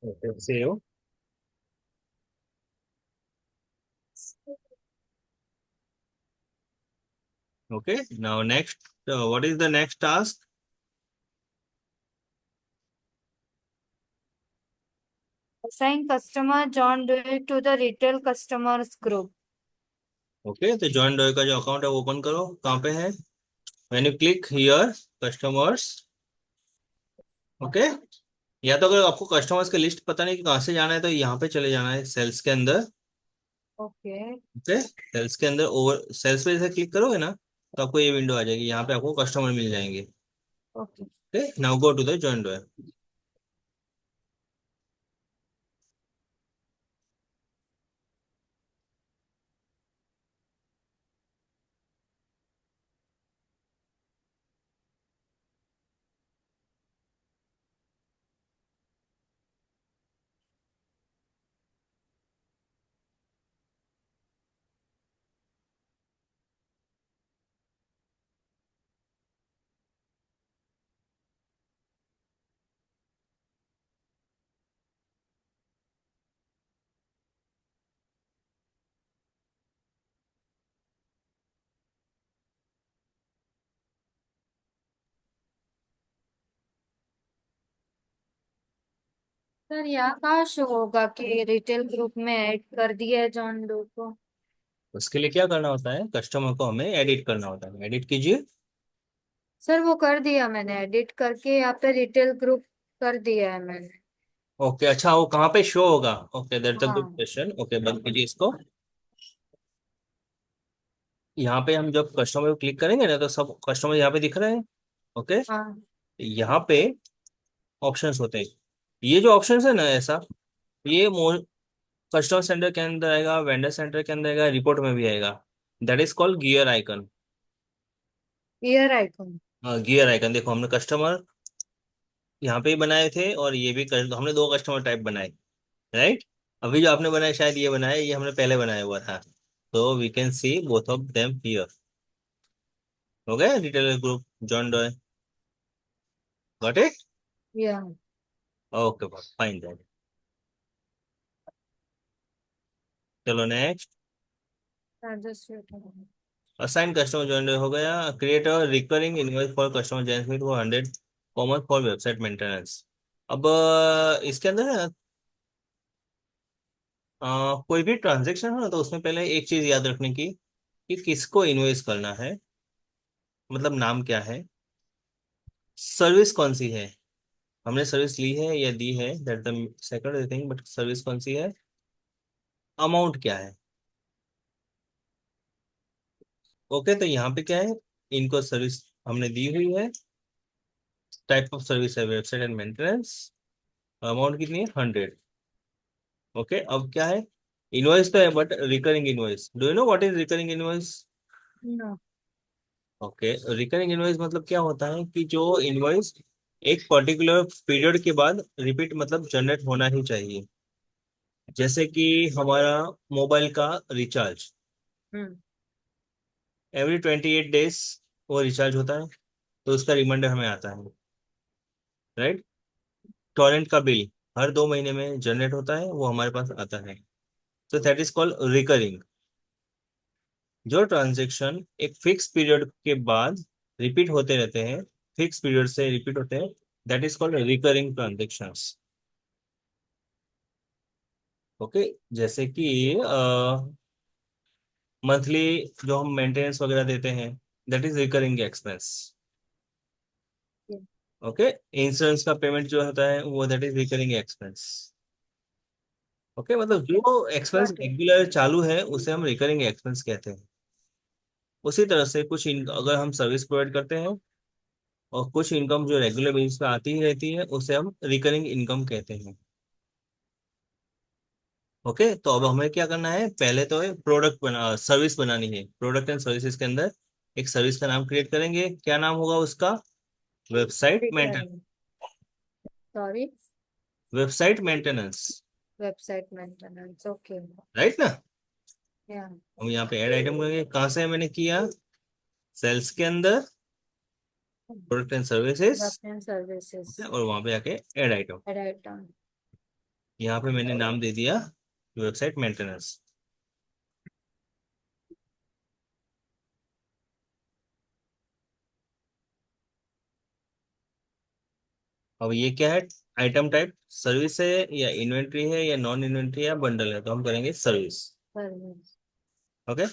Okay, save. Okay, now next, what is the next task? Assign customer John Doe to the retail customers group. Okay, तो join doe का जो account है वो open करो। कहाँ पे है? When you click here customers. Okay, या तो अगर आपको कस्टमर्स की लिस्ट पता नहीं कि कहाँ से जाना है तो यहाँ पे चले जाना है, सेल्स के अंदर। ओके। ओके, सेल्स के अंदर ओवर सेल्स पे जैसे क्लिक करोगे ना तो आपको ये विंडो आ जाएगी, यहाँ पे आपको कस्टमर मिल जाएंगे। Okay okay, now go to the join डॉय। सर, यहाँ कहाँ शो होगा कि रिटेल ग्रुप में ऐड कर दिया है जॉन डो को? उसके लिए क्या करना होता है, कस्टमर को हमें एडिट करना होता है। एडिट कीजिए। सर, वो कर दिया मैंने, एडिट करके यहाँ पे रिटेल ग्रुप कर दिया है मैंने। ओके, अच्छा वो कहाँ पे शो होगा? ओके, दैट्स अ गुड हाँ। क्वेश्चन। ओके, बंद कीजिए इसको। यहाँ पे हम जब कस्टमर को क्लिक करेंगे ना तो सब कस्टमर यहाँ पे दिख रहे हैं। ओके, हाँ। यहाँ पे ऑप्शंस होते हैं। ये जो ऑप्शंस है ना ऐसा, ये कस्टमर सेंटर के अंदर आएगा, वेंडर सेंटर के अंदर आएगा, रिपोर्ट में भी आएगा। That is called gear icon. Year icon. Gear icon देखो, हमने कस्टमर यहाँ पे ही बनाए थे और ये भी हमने दो कस्टमर टाइप बनाए, राइट। अभी जो आपने बनाया शायद ये बनाया, ये हमने पहले बनाया हुआ था। तो we can see both of them here. हो गया retailer group John Doe. Got it. Yeah. Okay, fine that. चलो next. Assign customer John Doe हो गया। Create a recurring invoice for customer Jane Smith वो 100 कॉमन फॉर वेबसाइट मेंटेनेंस। अब इसके अंदर है ना, कोई भी ट्रांजेक्शन हो ना तो उसमें पहले एक चीज याद रखने की कि किसको इनवॉइस करना है, मतलब नाम क्या है, सर्विस कौन सी है, हमने सर्विस ली है या दी है, that the second thing, but service कौन सी है, अमाउंट क्या है। ओके, तो यहाँ पे क्या है, इनको सर्विस हमने दी हुई है। टाइप ऑफ सर्विस है वेबसाइट एंड मेंटेनेंस। अमाउंट कितनी है, 100। ओके, अब क्या है, इनवॉइस तो है but recurring invoice. Do you know what is recurring invoice? No. Okay, recurring invoice मतलब क्या होता है कि जो इनवॉइस एक पर्टिकुलर पीरियड के बाद रिपीट मतलब जनरेट होना ही चाहिए। जैसे कि हमारा मोबाइल का रिचार्ज, हम्म। एवरी 28 डेज वो रिचार्ज होता है, तो उसका रिमाइंडर हमें आता है, राइट। टॉरेंट का बिल हर 2 महीने में जनरेट होता है, वो हमारे पास आता है। तो दैट इज कॉल्ड रिकरिंग। जो ट्रांजेक्शन एक फिक्स पीरियड के बाद रिपीट होते रहते हैं, फिक्स पीरियड से रिपीट होते हैं, that is called recurring transactions. Okay, जैसे कि मंथली जो हम मेंटेनेंस वगैरह देते हैं, that is recurring expense. Okay, insurance का पेमेंट जो होता है वो that is recurring expense. Okay, मतलब जो एक्सपेंस गॉट इट। रेगुलर चालू है उसे हम रिकरिंग एक्सपेंस कहते हैं। उसी तरह से अगर हम सर्विस प्रोवाइड करते हैं और कुछ इनकम जो रेगुलर बेसिस पे आती ही रहती है उसे हम रिकरिंग इनकम कहते हैं। ओके, तो अब हमें क्या करना है, पहले तो सर्विस बनानी है। प्रोडक्ट एंड सर्विसेज के अंदर एक सर्विस का नाम क्रिएट करेंगे। क्या नाम होगा उसका? Website maintenance. Recurring. Sorry. Website maintenance, website maintenance. Okay. Right ना। या। हम यहाँ पे ऐड आइटम करेंगे, कहाँ से मैंने किया, सेल्स के अंदर, product and services, product and services. और वहां पे आके ऐड आइटम। Write down. यहाँ पे मैंने नाम दे दिया वेबसाइट मेंटेनेंस। अब ये क्या है, आइटम टाइप सर्विस है या इन्वेंट्री है या नॉन इन्वेंट्री या बंडल है, तो हम करेंगे सर्विस। सर्विस। ओके।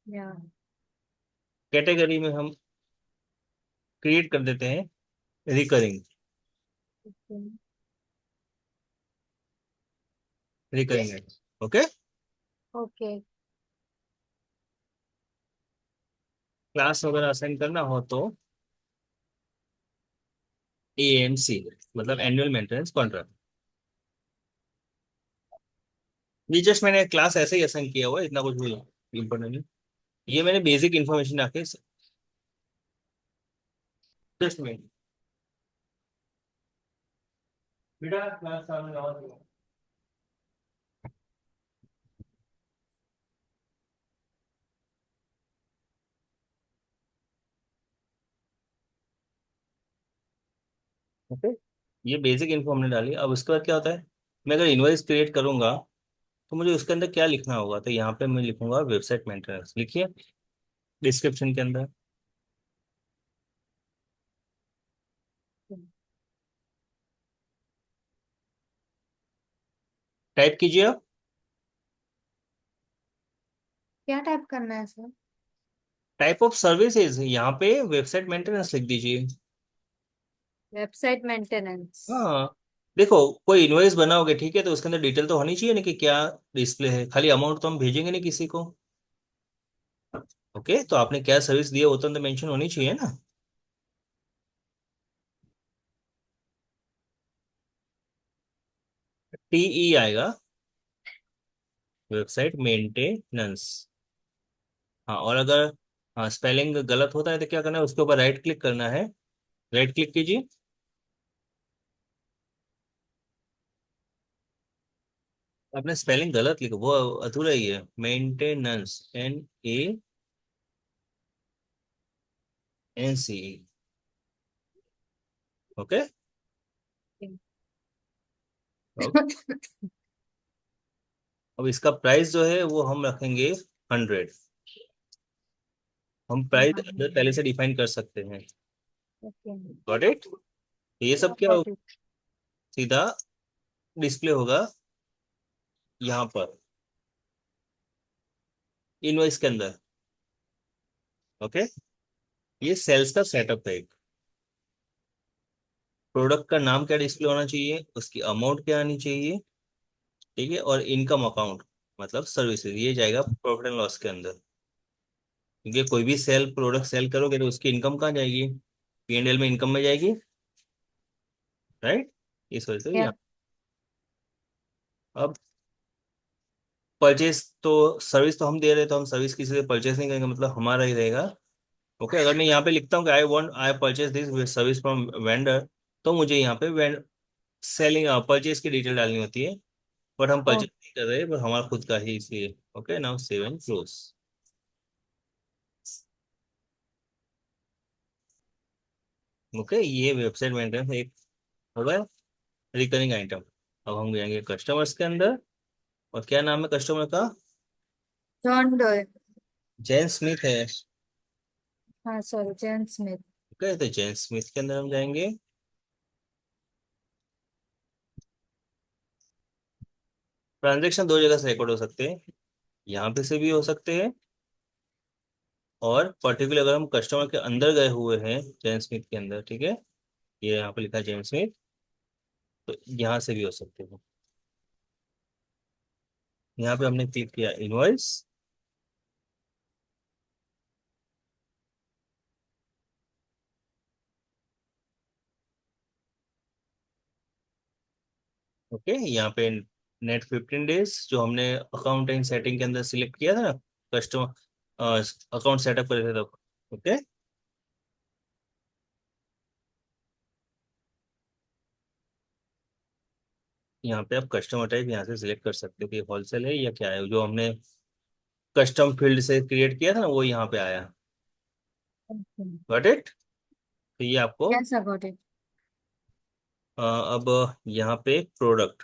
या। कैटेगरी में हम क्रिएट कर देते हैं रिकरिंग। रिकरिंग है। ओके। ओके। क्लास वगैरह असाइन करना हो तो AMC, मतलब एनुअल मेंटेनेंस कॉन्ट्रैक्ट। ये जस्ट मैंने क्लास ऐसे ही असाइन किया हुआ है, इतना कुछ भी इम्पोर्टेंट नहीं। ये मैंने बेसिक इन्फॉर्मेशन रखे। जस्ट में बेटा क्लास सामने और ओके। ये बेसिक इन्फो हमने डाली। अब उसके बाद क्या होता है, मैं अगर इनवॉइस क्रिएट करूंगा तो मुझे उसके अंदर क्या लिखना होगा, तो यहाँ पे मैं लिखूंगा वेबसाइट मेंटेनेंस, लिखिए डिस्क्रिप्शन के अंदर। टाइप कीजिए आप। क्या टाइप करना है सर? टाइप ऑफ सर्विसेज, यहाँ पे वेबसाइट मेंटेनेंस लिख दीजिए। Website maintenance. हाँ। देखो, कोई इनवॉइस बनाओगे ठीक है, तो उसके अंदर डिटेल तो होनी चाहिए ना कि क्या डिस्प्ले है, खाली अमाउंट तो हम भेजेंगे नहीं किसी को। ओके, तो आपने क्या सर्विस दी है वो तो अंदर मेंशन होनी चाहिए ना। TE आएगा, वेबसाइट मेंटेनेंस। हाँ, और अगर हाँ स्पेलिंग गलत होता है तो क्या करना है, उसके ऊपर राइट क्लिक करना है। राइट क्लिक कीजिए। आपने स्पेलिंग गलत लिखा, वो अधूरा ही है। Maintenance, NANCE। ओके। अब अब इसका प्राइस जो है वो हम रखेंगे 100। हम प्राइस अंदर पहले से डिफाइन कर सकते हैं। ओके। Got it. ये सब क्या गॉट इट। सीधा डिस्प्ले होगा यहाँ पर इनवॉइस के अंदर। ओके। ये सेल्स का सेटअप है। प्रोडक्ट का नाम क्या डिस्प्ले होना चाहिए, उसकी अमाउंट क्या आनी चाहिए, ठीक है, और इनकम अकाउंट मतलब सर्विसेज, ये जाएगा प्रॉफिट एंड लॉस के अंदर। क्योंकि कोई भी सेल प्रोडक्ट सेल करोगे तो उसकी इनकम कहाँ जाएगी, P&L में इनकम में जाएगी, राइट। इस वजह से या। यहाँ अब परचेज तो सर्विस तो हम दे रहे हैं, तो हम सर्विस किसी से परचेज नहीं करेंगे, मतलब हमारा ही रहेगा। ओके, अगर मैं यहाँ पे लिखता हूँ कि I purchase this service from vendor, तो मुझे यहाँ पे सेलिंग परचेज की डिटेल डालनी होती है। बट हम ओ। परचेज नहीं कर रहे, बट हमारा खुद का ही, इसलिए okay now save and close. Okay, ये वेबसाइट मेंटेनेंस एक हो गया रिकरिंग आइटम। अब हम जाएंगे कस्टमर्स के अंदर। और क्या नाम है कस्टमर का, जॉन डोए। जैन स्मिथ है। हाँ सॉरी, जैन स्मिथ। ओके, तो जैन स्मिथ के अंदर हम जाएंगे। ट्रांजेक्शन दो जगह से रिकॉर्ड हो सकते हैं, यहाँ पे से भी हो सकते हैं, और पर्टिकुलर अगर हम कस्टमर के अंदर गए हुए हैं जैन स्मिथ के अंदर, ठीक है, ये यहाँ पे लिखा है जैन स्मिथ, तो यहाँ से भी हो सकते हैं। यहाँ पे हमने क्लिक किया इनवॉइस। ओके, यहाँ पे नेट 15 डेज जो हमने अकाउंट एंड सेटिंग के अंदर सिलेक्ट किया था ना, कस्टमर अकाउंट सेटअप कर रहे थे तब। ओके। यहाँ पे आप कस्टमर टाइप यहाँ से सिलेक्ट कर सकते हो कि होलसेल है या क्या है, जो हमने कस्टम फील्ड से क्रिएट किया था ना वो यहाँ पे आया। Got it. तो ये आपको कैसा गॉट इट? अब यहाँ पे प्रोडक्ट,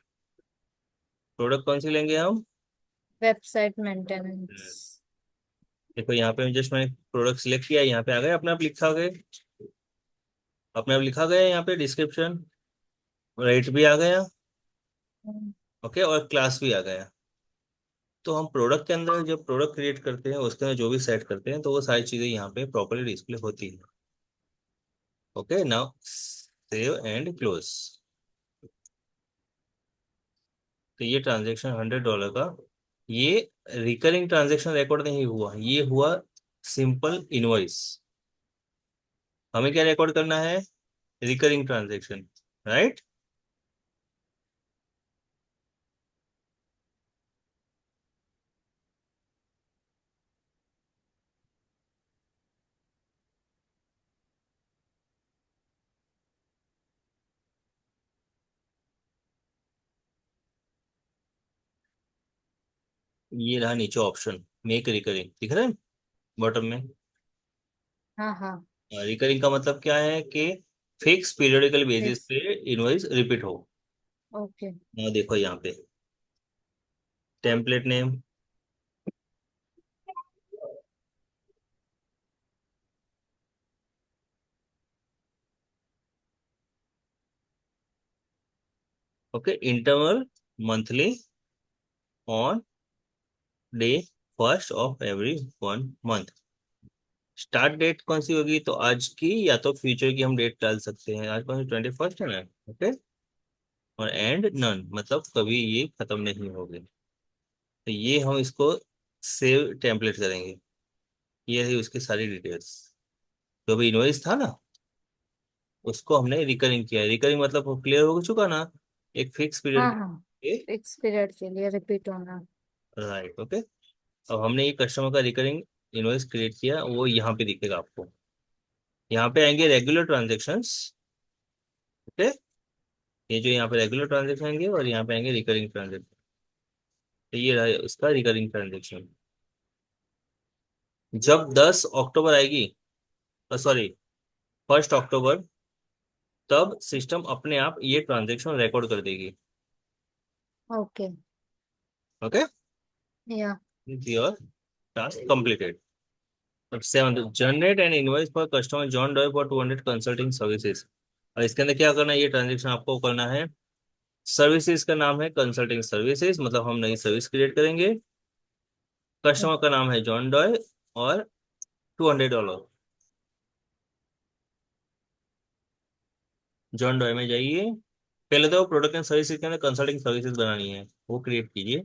प्रोडक्ट कौन सी लेंगे हम? Website maintenance. देखो यहाँ पे जस्ट मैंने प्रोडक्ट सिलेक्ट किया, यहाँ पे आ गए, अपने आप लिखा गया, अपने आप लिखा गया यहाँ पे डिस्क्रिप्शन, रेट भी आ गया। ओके, और क्लास भी आ गया। तो हम प्रोडक्ट के अंदर जब प्रोडक्ट क्रिएट करते हैं उसके अंदर जो भी सेट करते हैं तो वो सारी चीजें यहाँ पे प्रॉपरली डिस्प्ले होती है। Okay, now save and close. तो ये ट्रांजेक्शन $100 का, ये रिकरिंग ट्रांजेक्शन रिकॉर्ड नहीं हुआ, ये हुआ सिंपल इनवॉइस। हमें क्या रिकॉर्ड करना है? Recurring transaction, right. ये रहा नीचे ऑप्शन, मेक रिकरिंग, दिख रहा है बॉटम में। हाँ हाँ। रिकरिंग का मतलब क्या है कि फिक्स पीरियोडिकल बेसिस फिक्स। पे इनवॉइस रिपीट हो। ओके। हाँ देखो यहाँ पे template name, okay, interval monthly on day first of every 1 month. Start date कौन सी होगी? तो आज की या तो फ्यूचर की हम डेट डाल सकते हैं, आज कौन सी 21 है ना। ओके, और एंड नन मतलब कभी ये खत्म नहीं होगी। तो ये हम इसको सेव टेम्पलेट करेंगे। ये रही उसकी सारी डिटेल्स। जो भी इनवॉइस था ना उसको हमने रिकरिंग किया, रिकरिंग मतलब क्लियर हो चुका ना, एक फिक्स हाँ पीरियड हाँ। के। फिक्स पीरियड के लिए रिपीट होना। Right, okay. अब हमने ये कस्टमर का रिकरिंग इनवॉइस क्रिएट किया, वो यहाँ पे दिखेगा आपको। यहाँ पे आएंगे रेगुलर ट्रांजेक्शन्स। ओके, ये जो यहाँ पे रेगुलर ट्रांजेक्शन आएंगे और यहाँ पे आएंगे रिकरिंग ट्रांजेक्शन। तो ये रहा उसका रिकरिंग ट्रांजेक्शन। जब 10 अक्टूबर आएगी, सॉरी 1 अक्टूबर, तब सिस्टम अपने आप ये ट्रांजेक्शन रिकॉर्ड कर देगी। ओके। ओके, या। Your task completed. अब 7, generate N invoice for customer John doe for 200 consulting services. और इसके अंदर क्या करना है? ये ट्रांजेक्शन आपको करना है। सर्विसेज का नाम है कंसल्टिंग सर्विसेज, मतलब हम नई सर्विस क्रिएट करेंगे। कस्टमर का नाम है जॉन डॉय और $200। जॉन डॉय में जाइए, पहले तो प्रोडक्ट एंड सर्विसेज के अंदर कंसल्टिंग सर्विसेज बनानी है, वो क्रिएट कीजिए।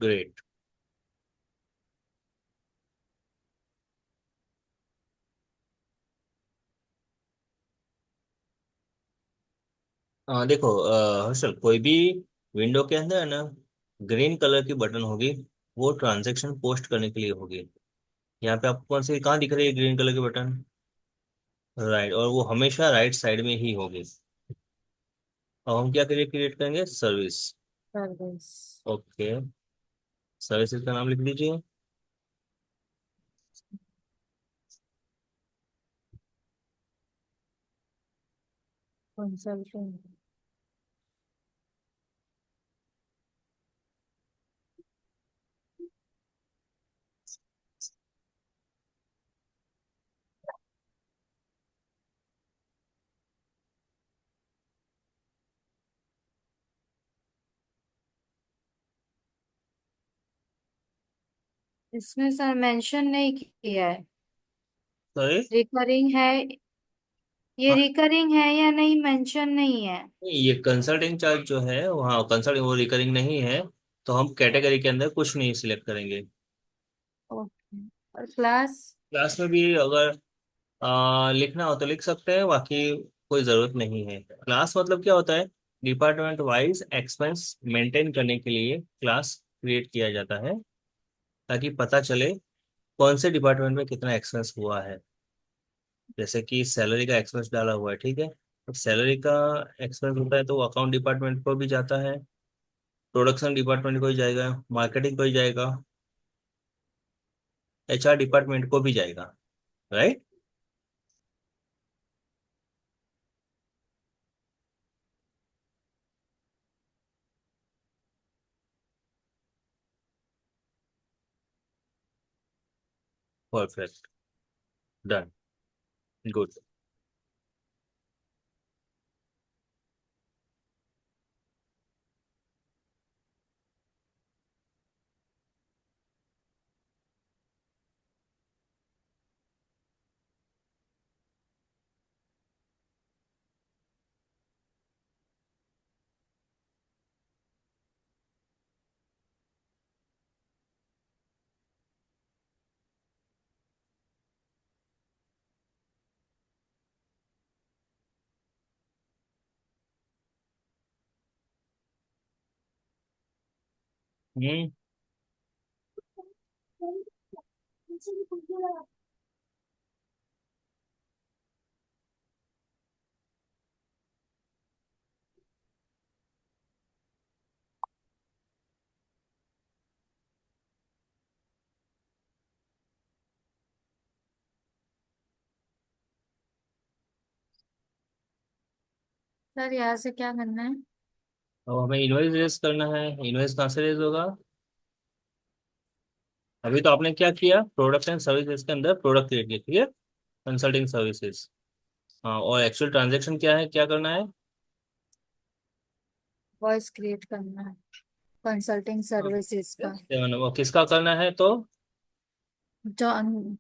ग्रेट। देखो हर्षल, कोई भी विंडो के अंदर है ना, ग्रीन कलर की बटन होगी, वो ट्रांजेक्शन पोस्ट करने के लिए होगी। यहाँ पे आपको कौन सी कहाँ दिख रही है ग्रीन कलर की बटन? राइट, और वो हमेशा राइट साइड में ही होगी। अब हम क्या क्रिएट करेंगे? सर्विस। सर्विस। ओके, सर्विसेज का नाम लिख दीजिए। कंसल्टिंग। इसमें सर मेंशन नहीं किया है। सॉरी, रिकरिंग है। ये रिकरिंग है या नहीं मेंशन नहीं है। ये कंसल्टिंग चार्ज जो है वहाँ कंसल्टिंग वो रिकरिंग नहीं है, तो हम कैटेगरी के अंदर कुछ नहीं सिलेक्ट करेंगे। ओके। और क्लास। क्लास में भी अगर लिखना हो तो लिख सकते हैं, बाकी कोई ज़रूरत नहीं है। क्लास मतलब क्या होता है? डिपार्टमेंट वाइज एक्सपेंस मेंटेन करने के लिए क्लास क्रिएट किया जाता है, ताकि पता चले कौन से डिपार्टमेंट में कितना एक्सपेंस हुआ है। जैसे कि सैलरी का एक्सपेंस डाला हुआ है, ठीक है, तो सैलरी का एक्सपेंस होता है तो अकाउंट डिपार्टमेंट को भी जाता है, प्रोडक्शन डिपार्टमेंट को ही जाएगा, मार्केटिंग को ही जाएगा, HR डिपार्टमेंट को भी जाएगा। राइट। परफेक्ट। डन। गुड। हम्म। सर यहाँ से क्या करना है? अब हमें इनवॉइस रेज करना है। इनवॉइस कहाँ से रेज होगा? अभी तो आपने क्या किया, प्रोडक्ट एंड सर्विसेज के अंदर प्रोडक्ट क्रिएट किया, ठीक है, कंसल्टिंग सर्विसेज। हाँ, और एक्चुअल ट्रांजेक्शन क्या है, क्या करना है? वॉइस क्रिएट करना है कंसल्टिंग हाँ, सर्विसेज का। वो किसका करना है तो? जॉन।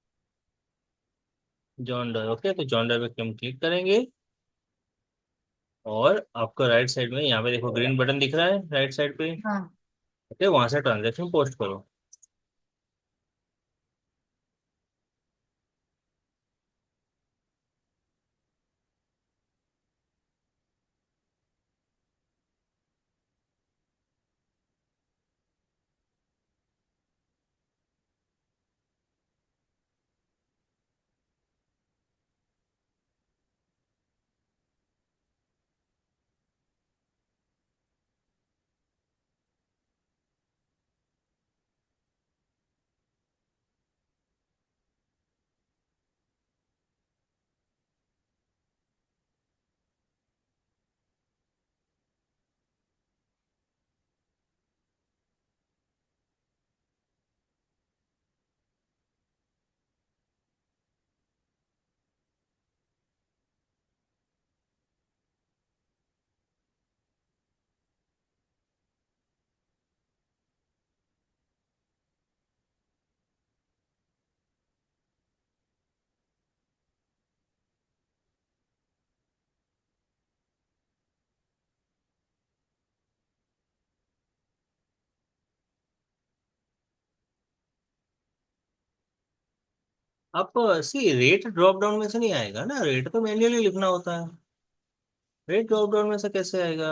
जॉन डर। ओके, तो जॉन डर पे हम क्लिक करेंगे। और आपको राइट साइड में यहाँ पे देखो ग्रीन बटन दिख रहा है राइट साइड पे। हाँ। ओके, वहां से ट्रांजेक्शन पोस्ट करो। आप सी रेट ड्रॉप डाउन में से नहीं आएगा ना, रेट तो मैन्युअली लिखना होता है। रेट ड्रॉप डाउन में से कैसे आएगा?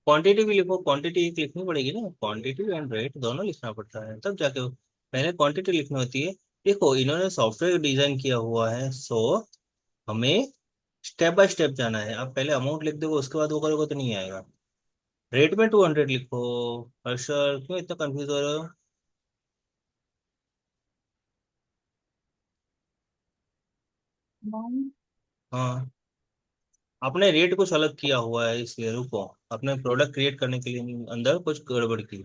क्वांटिटी भी लिखो, क्वांटिटी एक लिखनी पड़ेगी ना, क्वांटिटी एंड रेट दोनों लिखना पड़ता है तब जाके पहले क्वांटिटी लिखनी होती है। देखो इन्होंने सॉफ्टवेयर डिजाइन किया हुआ है, सो हमें स्टेप बाय स्टेप जाना है। आप पहले अमाउंट लिख दोगे उसके बाद वो करोगे तो नहीं आएगा। रेट में 200 लिखो। हर्षल क्यों इतना कंफ्यूज हो रहे हो? हाँ, आपने रेट कुछ अलग किया हुआ है इसलिए रुको। अपने प्रोडक्ट क्रिएट करने के लिए अंदर कुछ गड़बड़ की।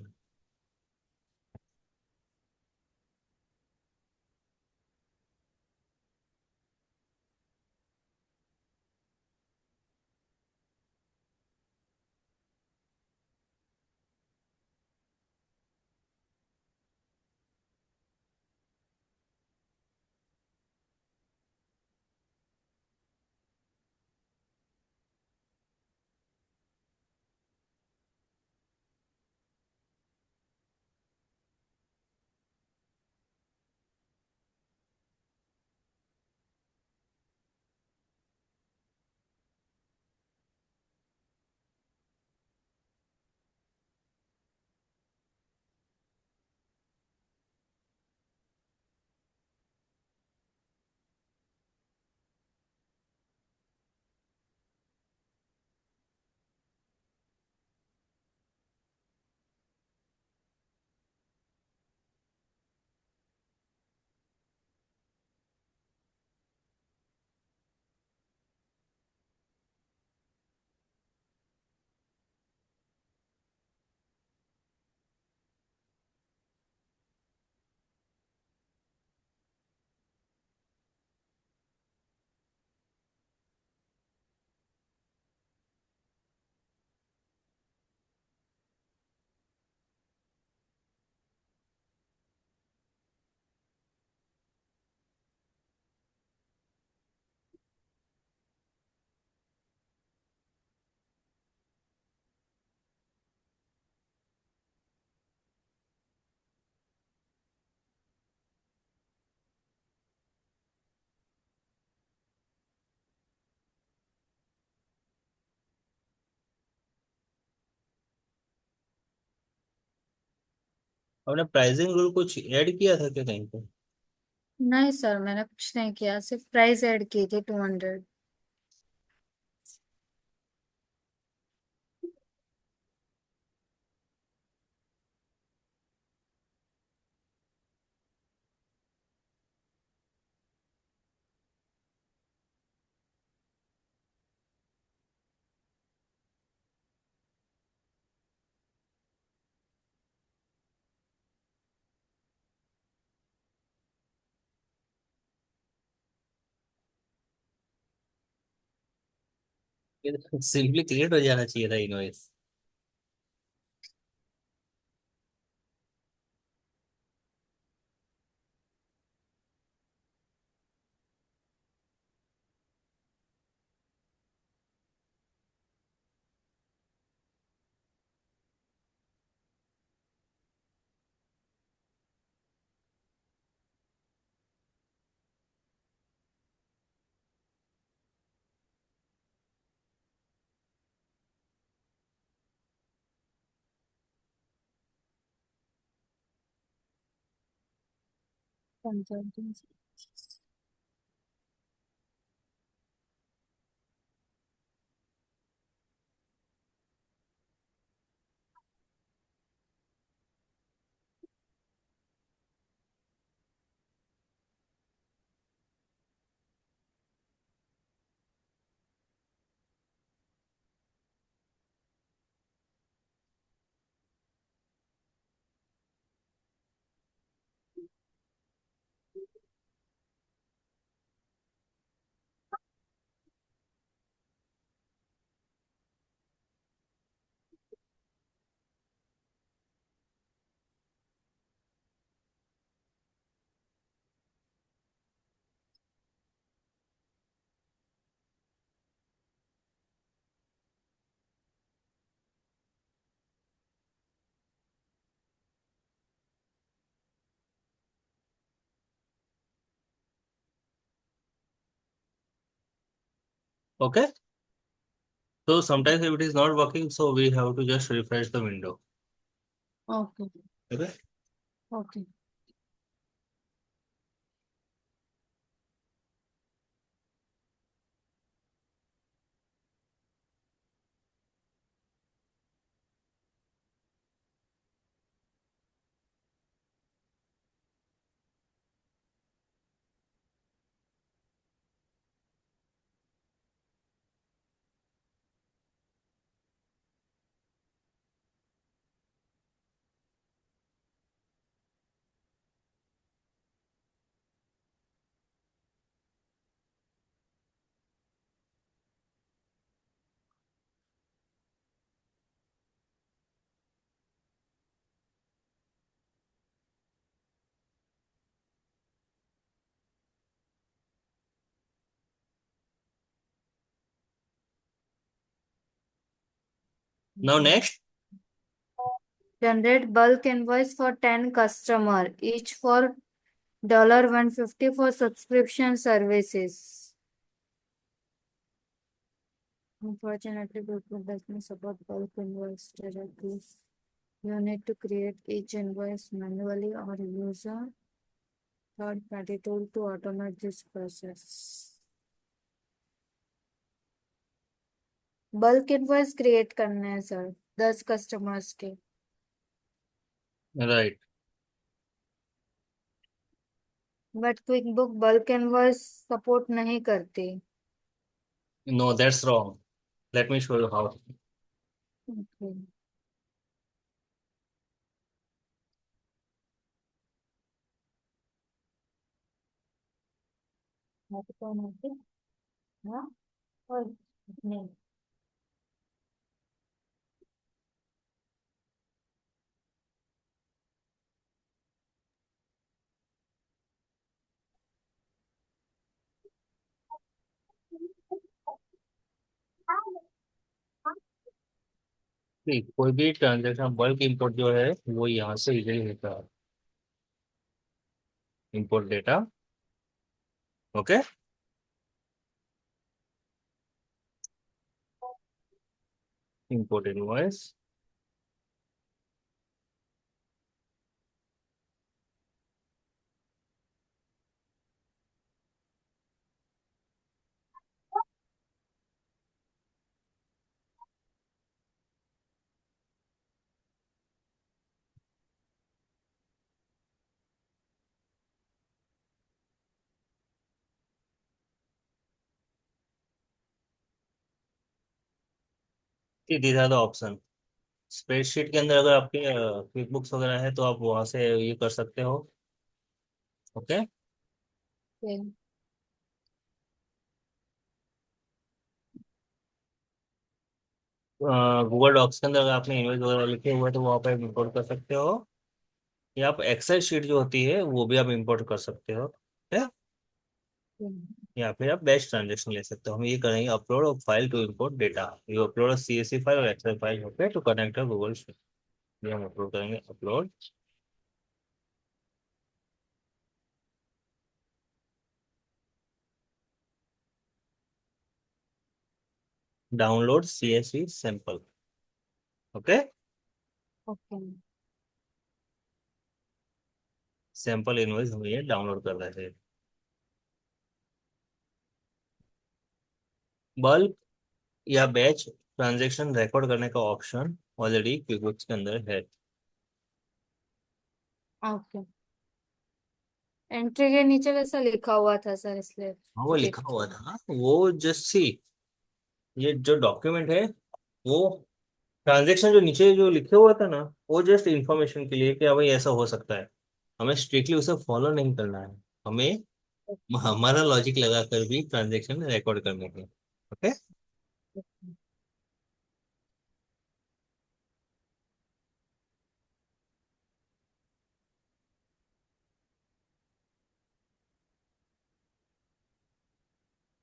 आपने प्राइसिंग रूल कुछ ऐड किया था क्या कहीं पे? नहीं सर, मैंने कुछ नहीं किया, सिर्फ प्राइस ऐड की थी 200। सिंपली क्रिएट हो जाना चाहिए था invoice. Consultancy. Okay, so sometimes if it is not working, so we have to just refresh the window. Okay. Okay. Okay. Now next. Generate bulk invoice for 10 customer, each for $150 for subscription services. Unfortunately, Google does not support bulk invoice directly. You need to create each invoice manually or use a third-party tool to automate this process. Bulk invoice create करने हैं sir, 10 customers के। Right. But quick book bulk invoice support नहीं करती। No, that's wrong. Let me show you how. Okay. कौन होते? हाँ। और नहीं। ठीक, कोई भी ट्रांजेक्शन बल्क इंपोर्ट जो है वो यहाँ से इजीली होता है। Import data. Okay. Import invoice. These are the option. Spreadsheet के अंदर अगर आपके क्विक बुक्स वगैरह है तो आप वहां से ये कर सकते हो। ओके। Okay. गूगल डॉक्स के अंदर अगर आपने इमेज वगैरह लिखे हुए हैं तो वहाँ पर इंपोर्ट कर सकते हो, या आप एक्सेल शीट जो होती है वो भी आप इंपोर्ट कर सकते हो, ठीक है। या फिर आप बैच ट्रांजेक्शन ले सकते हो। हम ये करेंगे upload file to import data. You upload CSV file और एक्सेल फाइल होते टू कनेक्ट गूगल शीट। ये हम अपलोड करेंगे, upload download CSV sample. Okay. Okay. Sample invoice हम ये डाउनलोड कर रहे हैं। बल्क या बैच ट्रांजैक्शन रिकॉर्ड करने का ऑप्शन ऑलरेडी क्विकबुक्स के अंदर है। Okay. एंट्री के नीचे वैसा लिखा हुआ था सर, इसलिए हाँ वो लिखा स्किप हुआ किया। था, वो जस्ट सी, ये जो डॉक्यूमेंट है वो ट्रांजैक्शन जो नीचे जो लिखे हुआ था ना, वो जस्ट इंफॉर्मेशन के लिए कि हाँ भाई ऐसा हो सकता है। हमें स्ट्रिक्टली उसे फॉलो नहीं करना है। हमें हमारा लॉजिक लगा कर भी ट्रांजैक्शन रिकॉर्ड करने के। ओके।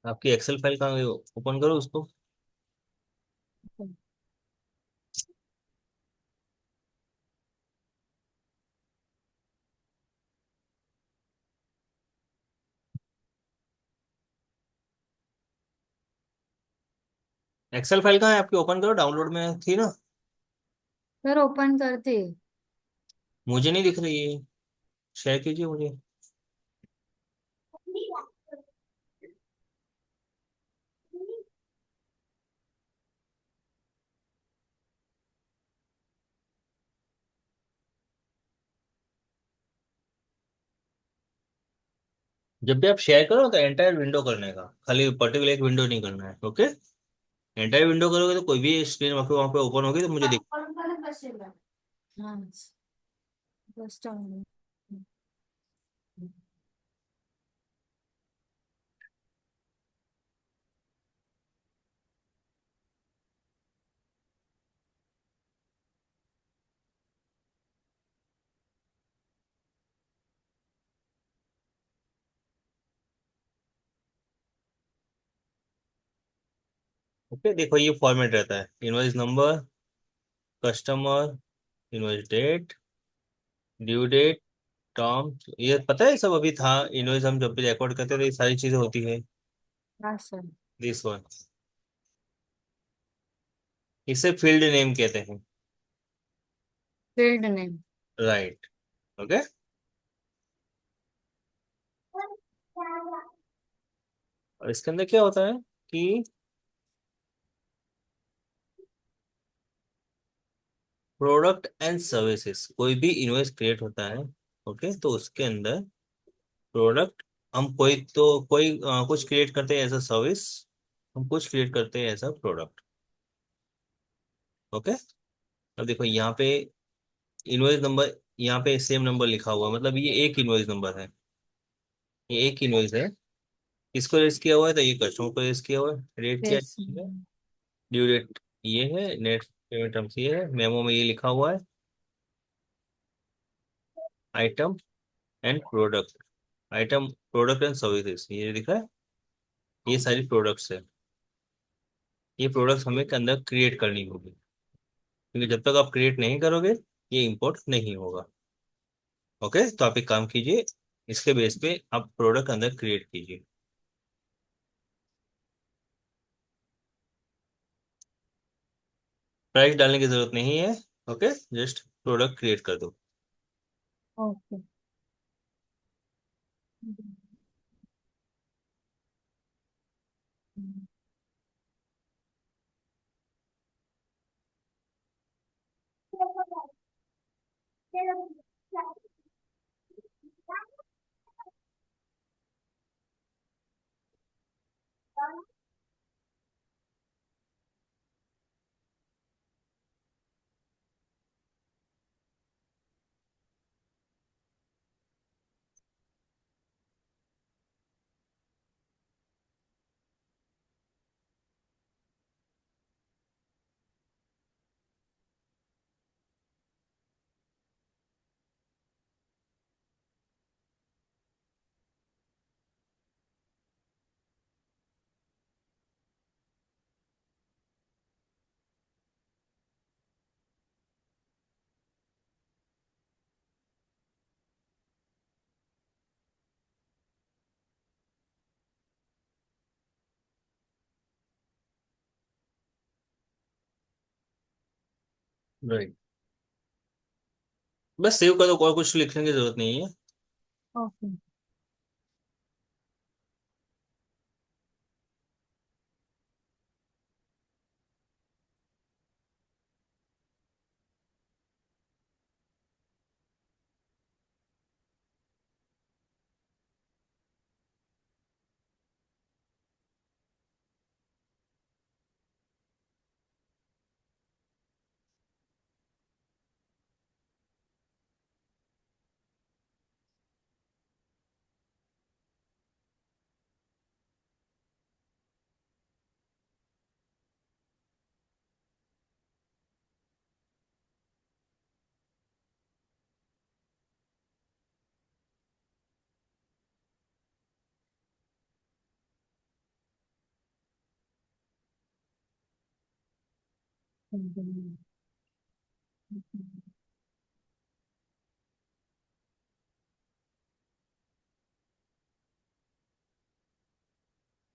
आपकी एक्सेल फाइल कहाँ ओपन करो उसको। एक्सेल फाइल कहाँ है आपकी, ओपन करो, डाउनलोड में थी ना। सर ओपन कर दी। मुझे नहीं दिख रही है, शेयर कीजिए मुझे। जब भी आप शेयर करो तो एंटायर विंडो करने का, खाली पर्टिकुलर एक विंडो नहीं करना है। ओके। एंटायर विंडो करोगे तो कोई भी स्क्रीन आपके वहां पे ओपन होगी तो मुझे दिख। हाँ, फर्स्ट टाइम। ओके, देखो ये फॉर्मेट रहता है, invoice number, customer, invoice date, due date, term. ये पता है सब अभी था, इनवॉइस हम जब भी रिकॉर्ड करते थे ये सारी चीजें होती है। हाँ सर। दिस वन, इसे फील्ड नेम कहते हैं। Field name. राइट। ओके। और इसके अंदर क्या होता है कि प्रोडक्ट एंड सर्विसेज, कोई भी इनवॉइस क्रिएट होता है, ओके, तो उसके अंदर प्रोडक्ट, हम कुछ क्रिएट करते हैं एज अ सर्विस, हम कुछ क्रिएट करते हैं एज अ प्रोडक्ट। ओके। अब देखो यहाँ पे इनवॉइस नंबर, यहाँ पे सेम नंबर लिखा हुआ है, मतलब ये एक इनवॉइस नंबर है, ये एक इनवॉइस है। इसको रेस किया हुआ है तो ये कस्टमर को रेस किया हुआ है, रेट किया यस। है। ड्यू डेट ये है, नेट पेमेंट टर्म्स ये है, मेमो में ये लिखा हुआ है, item and product, item product and services ये लिखा है। ये सारी प्रोडक्ट्स है, ये प्रोडक्ट्स हमें के अंदर क्रिएट करनी होगी, क्योंकि जब तक आप क्रिएट नहीं करोगे ये इंपोर्ट नहीं होगा। ओके, तो आप एक काम कीजिए, इसके बेस पे आप प्रोडक्ट अंदर क्रिएट कीजिए। प्राइस डालने की जरूरत नहीं है। ओके, जस्ट प्रोडक्ट क्रिएट कर दो। ओके। राइट। बस सेव कर दो, और कुछ लिखने की जरूरत नहीं है। ओके।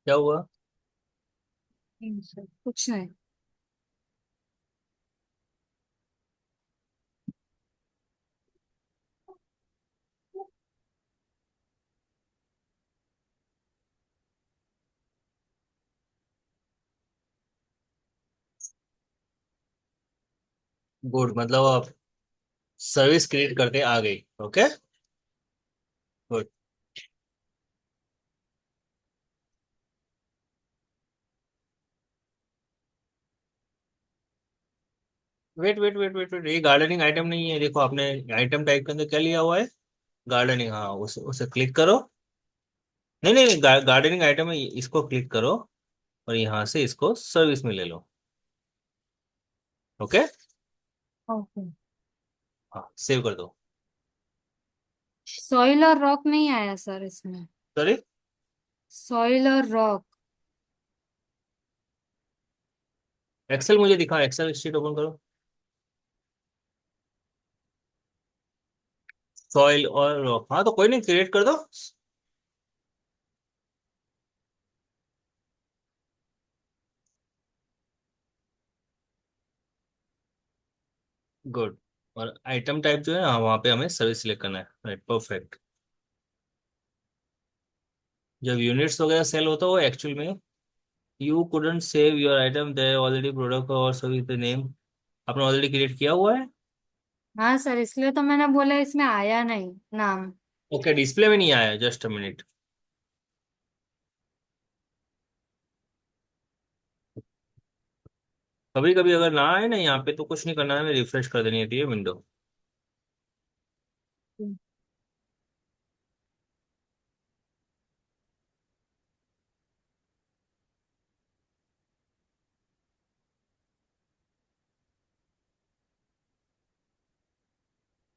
क्या हुआ? कुछ नहीं। गुड, मतलब आप सर्विस क्रिएट करके आ गई। Okay. Good. Wait wait wait wait wait, ये गार्डनिंग आइटम नहीं है। देखो आपने आइटम टाइप के अंदर क्या लिया हुआ है? गार्डनिंग, हाँ, उसे क्लिक करो। नहीं नहीं नहीं, गार्डनिंग आइटम है, इसको क्लिक करो और यहाँ से इसको सर्विस में ले लो। ओके। ओके। हाँ, सेव कर दो। सॉइल और रॉक नहीं आया सर इसमें। सॉरी। सॉइल और रॉक। एक्सेल मुझे दिखा, एक्सेल शीट ओपन करो। सॉइल और रॉक, हाँ तो कोई नहीं, क्रिएट कर दो। गुड। और आइटम टाइप जो है ना, वहाँ पे हमें सर्विस सिलेक्ट करना है। Right, perfect. जब यूनिट्स वगैरह सेल होता है वो एक्चुअल में, you couldn't save your item they already product और सर्विस द नेम, आपने ऑलरेडी क्रिएट किया हुआ है। हाँ सर, इसलिए तो मैंने बोला इसमें आया नहीं नाम। ओके, डिस्प्ले में नहीं आया, जस्ट अ मिनट। कभी कभी अगर ना आए ना यहाँ पे, तो कुछ नहीं करना है, हमें रिफ्रेश कर देनी होती है विंडो।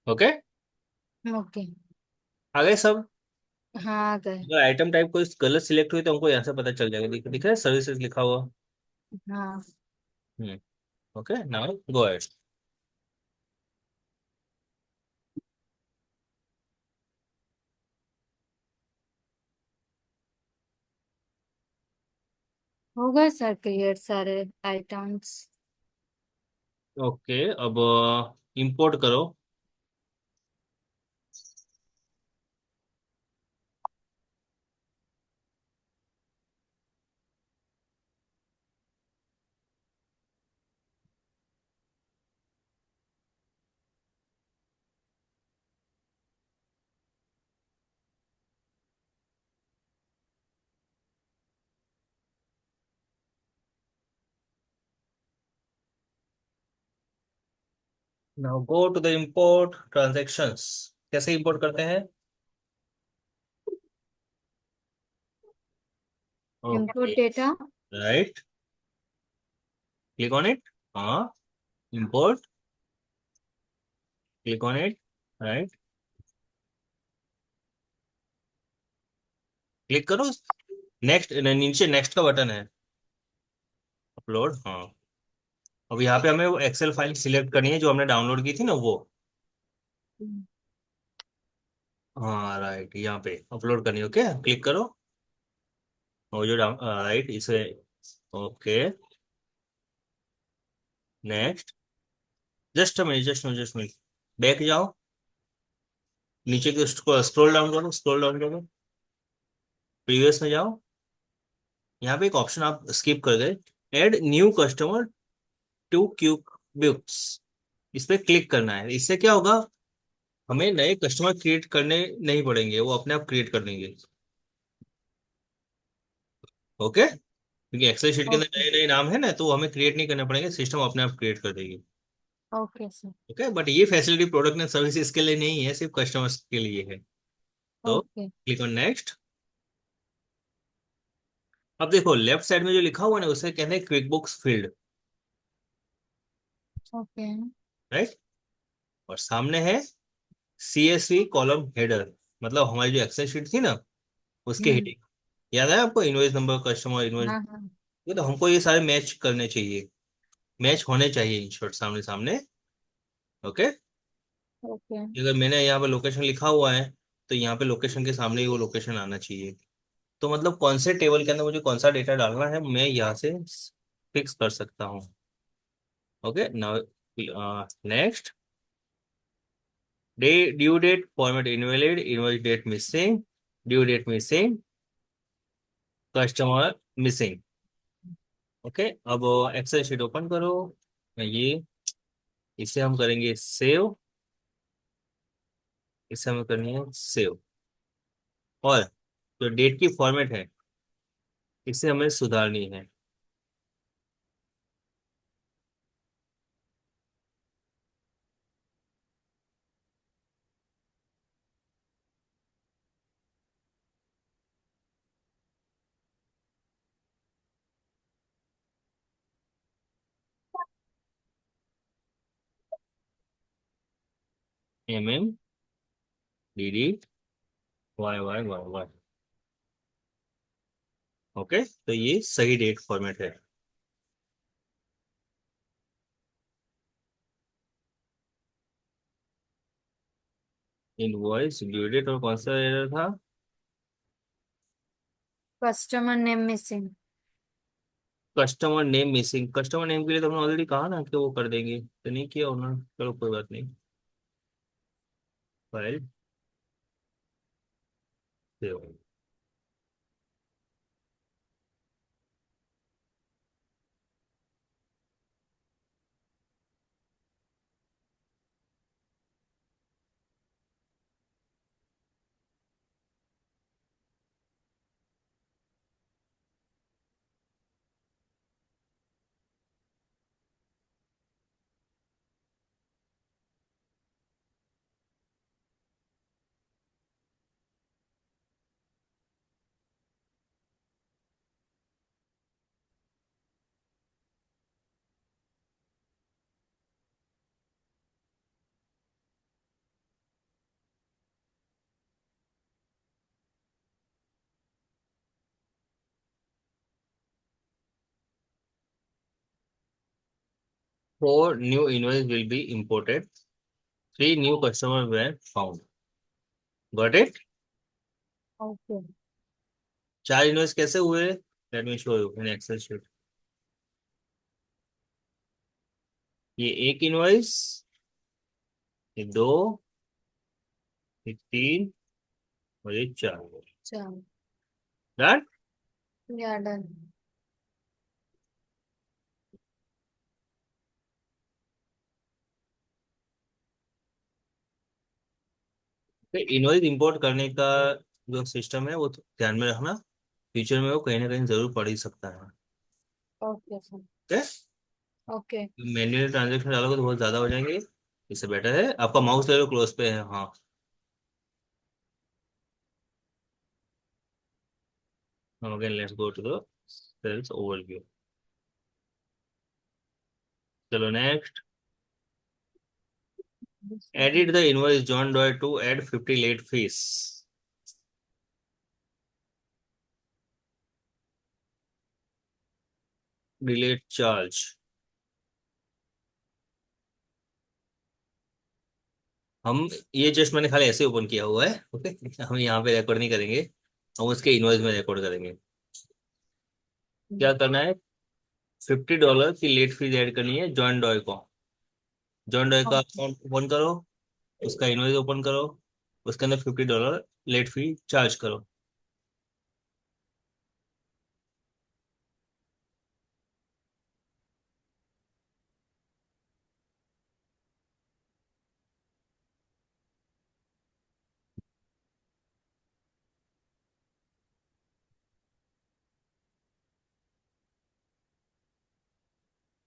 ओके। ओके। आ गए सब। हाँ आ गए। अगर आइटम टाइप कोई गलत सिलेक्ट हुई तो हमको यहाँ से पता चल जाएगा। दिख रहा है सर्विसेज लिखा हुआ। हाँ। हम्म। Okay, now go ahead. हो गए सर क्रिएट सारे आइटम्स। ओके, अब इंपोर्ट करो। Now go to the import transactions. कैसे इंपोर्ट करते हैं? Okay. Input data. Right, click on it. हाँ, import, click on it. Right, click करो। नेक्स्ट, नीचे नेक्स्ट का बटन है। अपलोड, हाँ। अब यहाँ पे हमें वो एक्सेल फाइल सिलेक्ट करनी है जो हमने डाउनलोड की थी ना, वो। हाँ राइट, यहाँ पे अपलोड करनी है। ओके, क्लिक करो। वो जो डाउन, राइट, इसे। Okay, next. Just minute back जाओ, नीचे की स्क्रॉल डाउन करो, स्क्रॉल डाउन करो, प्रीवियस में जाओ। यहाँ पे एक ऑप्शन आप स्किप कर गए, add new customer to QuickBooks. इस पे क्लिक करना है। इससे क्या होगा, हमें नए कस्टमर क्रिएट करने नहीं पड़ेंगे, वो अपने आप क्रिएट कर देंगे। ओके, क्योंकि एक्सेल शीट के अंदर ओके। नए नए नाम है ना, तो वो हमें क्रिएट नहीं करने पड़ेंगे, सिस्टम अपने आप क्रिएट कर देगी। Okay sir. ओके, बट ये फैसिलिटी प्रोडक्ट एंड सर्विसेज के लिए नहीं है, सिर्फ कस्टमर्स के लिए है। तो ओके। Click on next. अब देखो लेफ्ट साइड में जो लिखा हुआ है ना, उसे कहते हैं quick books field, okay. Right. और सामने है CSV कॉलम हेडर, मतलब हमारी जो एक्सेल शीट थी ना, उसके हम्म। हेडिंग। याद है आपको, इनवॉइस नंबर, कस्टमर इनवॉइस। हाँ हाँ। ये तो हमको ये सारे मैच करने चाहिए, मैच होने चाहिए इन शॉर्ट, सामने सामने। ओके। ओके। अगर मैंने यहाँ पे लोकेशन लिखा हुआ है, तो यहाँ पे लोकेशन के सामने ही वो लोकेशन आना चाहिए। तो मतलब कौन से टेबल के अंदर मुझे कौन सा डेटा डालना है, मैं यहाँ से फिक्स कर सकता हूँ। Okay now next. Day, due date format invalid, invoice date missing, due date missing, customer missing. Okay, अब एक्सेल शीट ओपन करो। ये, इसे हम करेंगे सेव, इसे हमें करनी है सेव। और जो डेट की फॉर्मेट है, इसे हमें सुधारनी है। MMDD YYYY। ओके, तो ये सही डेट फॉर्मेट है। इनवॉइस ड्यू डेट और कौन सा एरर था? Customer name missing. Customer name missing. Customer name के लिए तो हमने ऑलरेडी कहा ना कि वो कर देंगे, तो नहीं किया उन्होंने, चलो कोई बात नहीं। File save. Four new invoice will be imported, three new customer were found। Got it. Okay. चार इनवॉइस कैसे हुए, let me show you in Excel sheet. ये एक इनवॉइस, ये दो, ये तीन, और ये चार। चलो। डन। या डन। इनवॉइस इंपोर्ट करने का जो सिस्टम है, वो तो ध्यान में रखना, फ्यूचर में वो कहीं ना कहीं जरूर पड़ ही सकता है। Okay sir. ठीक ओके। है, मैन्युअल ट्रांजेक्शन डालोगे तो बहुत ज्यादा हो जाएंगे। इससे बेटर है आपका माउस ले लो, क्लोज पे है, हाँ। Now again let's go to the sales overview। चलो next. Edit the invoice John Doe to add 50 late fees। Delayed charge। हम, ये जस्ट मैंने खाली ऐसे ओपन किया हुआ है, ओके। हम यहाँ पे रिकॉर्ड नहीं करेंगे, हम उसके इनवॉइस में रिकॉर्ड करेंगे। क्या करना है, $50 की लेट फीस ऐड करनी है जॉन डॉय को। जॉन डे का ओके। अकाउंट ओपन करो, उसका इनवॉइस ओपन करो, उसके अंदर $50 लेट फी चार्ज करो।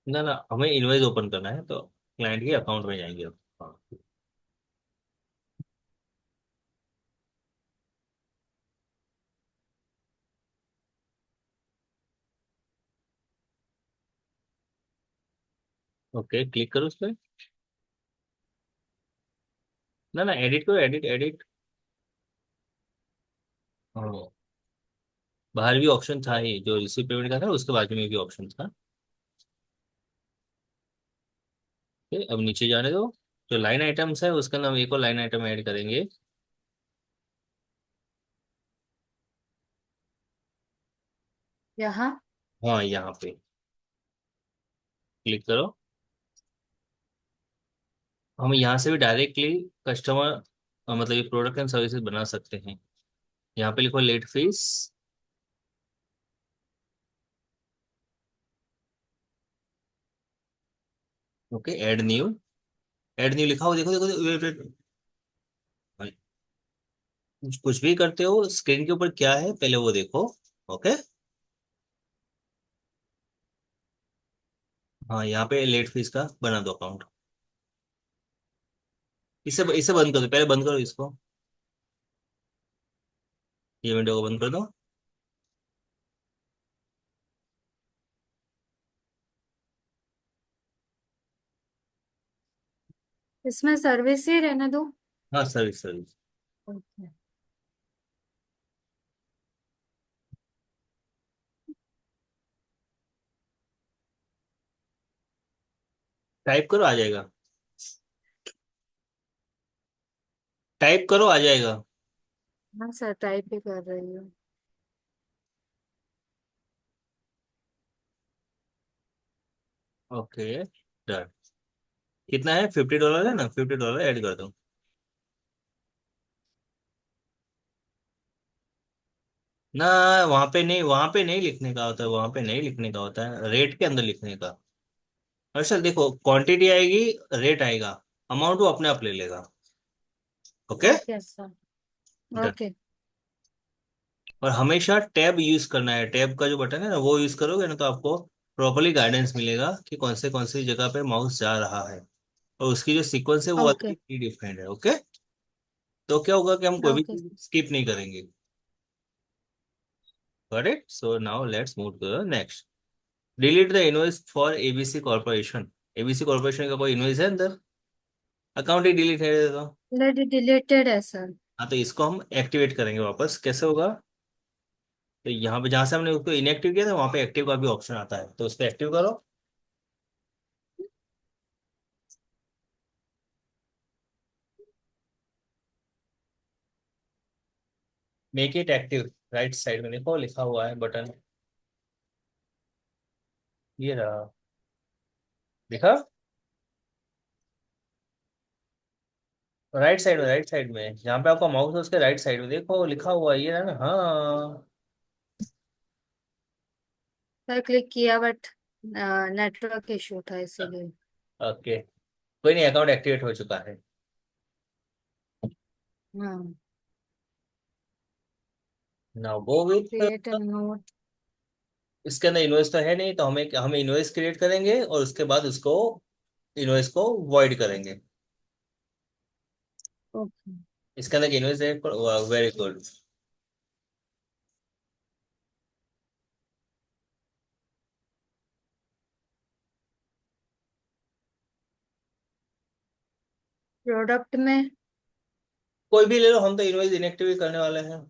ना ना, हमें इनवॉइस ओपन करना है तो क्लाइंट के अकाउंट में जाएंगे अब। हाँ। ओके, क्लिक करो उस पर। ना ना, एडिट करो, एडिट एडिट। हाँ, बाहर भी ऑप्शन था ही, जो रिसीव पेमेंट का था उसके बाजू में भी ऑप्शन था। ओके, अब नीचे जाने दो। जो लाइन आइटम्स है उसका नाम, एक और लाइन आइटम ऐड करेंगे। यहाँ। हाँ, यहाँ पे क्लिक करो। हम यहाँ से भी डायरेक्टली कस्टमर, मतलब ये प्रोडक्ट एंड सर्विसेज बना सकते हैं। यहाँ पे लिखो late fees. Okay, add new. Add new लिखा हो, देखो देखो देखो, वेट वेट। कुछ भी करते हो स्क्रीन के ऊपर क्या है पहले वो देखो। ओके। हाँ, यहाँ पे लेट फीस का बना दो अकाउंट। इसे इसे बंद कर दो, पहले बंद करो इसको। ये विंडो को बंद कर दो। इसमें सर्विस ही रहने दो। हाँ, सर्विस सर्विस। ओके। टाइप करो, आ जाएगा। टाइप करो, आ जाएगा। हाँ सर, टाइप ही कर रही हूँ। Okay, done. कितना है? $50 है ना, $50 ऐड कर दो। ना, वहां पे नहीं लिखने का होता है, वहां पे नहीं लिखने का होता है, रेट के अंदर लिखने का। हर्षल देखो, क्वांटिटी आएगी, रेट आएगा, अमाउंट वो अपने आप ले लेगा। Okay, okay sir. Done. Okay. और हमेशा टैब यूज करना है, टैब का जो बटन है ना वो यूज करोगे ना तो आपको प्रॉपरली गाइडेंस मिलेगा कि कौन सी जगह पे माउस जा रहा है। और उसकी जो सीक्वेंस है वो ओके। अलग डिफरेंट है। ओके, तो क्या होगा कि हम कोई भी ओके। स्किप नहीं करेंगे। Got it? So now let's move to the next. Delete the invoice for ABC corporation. ABC corporation का कोई इनवॉइस है अंदर? अकाउंट ही डिलीट है तो। ऑलरेडी डिलीटेड है सर। हाँ, तो इसको हम एक्टिवेट करेंगे वापस, कैसे होगा? तो यहाँ पे जहाँ से हमने उसको इनएक्टिव किया था वहाँ पे एक्टिव का भी ऑप्शन आता है, तो उसको एक्टिव करो। Make it active, right side में देखो लिखा हुआ है बटन। ये रहा, दिखा? राइट साइड में जहाँ पे आपका माउस है उसके राइट साइड में देखो लिखा हुआ है, ये रहा ना? हाँ। सर क्लिक किया बट नेटवर्क इशू था इसीलिए। ओके, कोई नहीं, अकाउंट एक्टिवेट हो चुका है। हाँ। Now go with. Create a note. इसके अंदर इनवॉइस तो है नहीं, तो हमें इनवॉइस क्रिएट करेंगे और उसके बाद उसको इनवॉइस को वॉइड करेंगे। ओके। इसके अंदर इनवॉइस है, वेरी गुड। प्रोडक्ट में। कोई भी ले लो, हम तो इनवॉइस इनएक्टिव ही करने वाले हैं।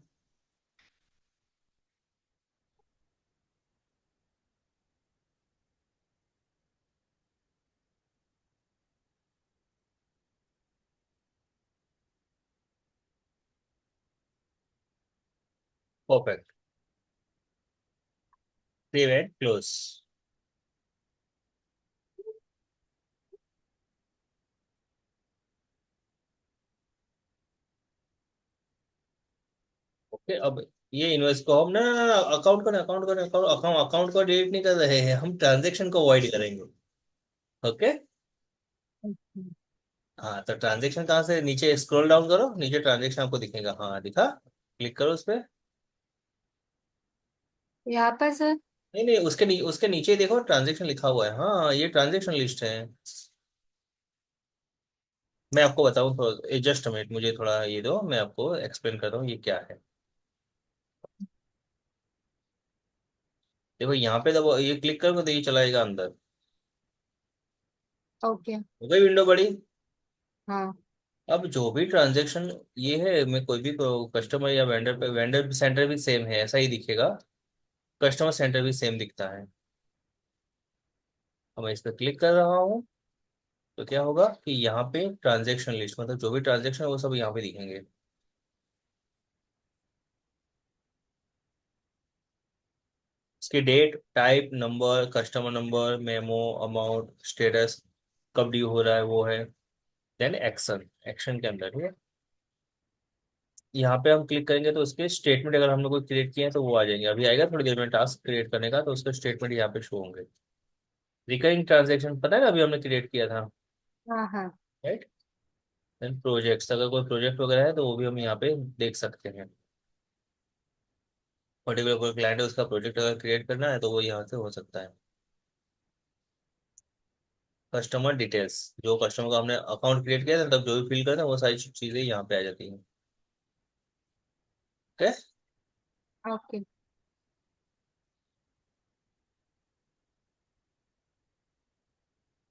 Perfect. Save and close. Okay, अब ये इन्वेस्ट को हम ना, अकाउंट को ना, अकाउंट को अकाउंट अकाउंट अकाउंट को डिलीट नहीं कर रहे हैं, हम ट्रांजेक्शन को अवॉइड करेंगे। ओके। Okay. हाँ, तो ट्रांजेक्शन कहाँ से, नीचे स्क्रॉल डाउन करो, नीचे ट्रांजेक्शन आपको दिखेगा, हाँ दिखा, क्लिक करो उस पर। यहाँ पर सर। नहीं नहीं, उसके नीचे देखो ट्रांजेक्शन लिखा हुआ है, हाँ ये ट्रांजेक्शन लिस्ट है। मैं आपको बताऊँ तो, जस्ट मिनट, मुझे थोड़ा ये दो, मैं आपको एक्सप्लेन कर रहा हूँ ये क्या है। देखो यहाँ पे, जब ये क्लिक करोगे तो ये चलाएगा अंदर। ओके। हो गई विंडो बड़ी। हाँ। अब जो भी ट्रांजेक्शन ये है, मैं कोई भी कस्टमर या वेंडर पे, वेंडर सेंटर भी सेम है, ऐसा ही दिखेगा, कस्टमर सेंटर भी सेम दिखता है। अब मैं इस पर क्लिक कर रहा हूँ, तो क्या होगा कि यहाँ पे ट्रांजेक्शन लिस्ट, मतलब जो भी ट्रांजेक्शन है वो सब यहाँ पे दिखेंगे। इसकी date, type, number, customer number, memo, amount, status, कब ड्यू हो रहा है वो है। देन एक्शन, एक्शन के अंदर ठीक है, यहाँ पे हम क्लिक करेंगे तो उसके स्टेटमेंट, अगर हमने कोई क्रिएट किए हैं तो वो आ जाएंगे, अभी आएगा थोड़ी देर में टास्क क्रिएट करने का, तो उसका स्टेटमेंट यहाँ पे शो होंगे। रिकरिंग ट्रांजेक्शन पता है ना, अभी हमने क्रिएट किया था, हाँ हाँ। राइट। देन प्रोजेक्ट्स, अगर कोई प्रोजेक्ट वगैरह है तो वो भी हम यहाँ पे देख सकते हैं। पर्टिकुलर कोई क्लाइंट है, उसका प्रोजेक्ट अगर क्रिएट करना है तो वो यहाँ से हो सकता है। कस्टमर डिटेल्स, जो कस्टमर का हमने अकाउंट क्रिएट किया था तब जो भी फिल करना है वो सारी चीजें यहाँ पे आ जाती हैं। ओके। ओके।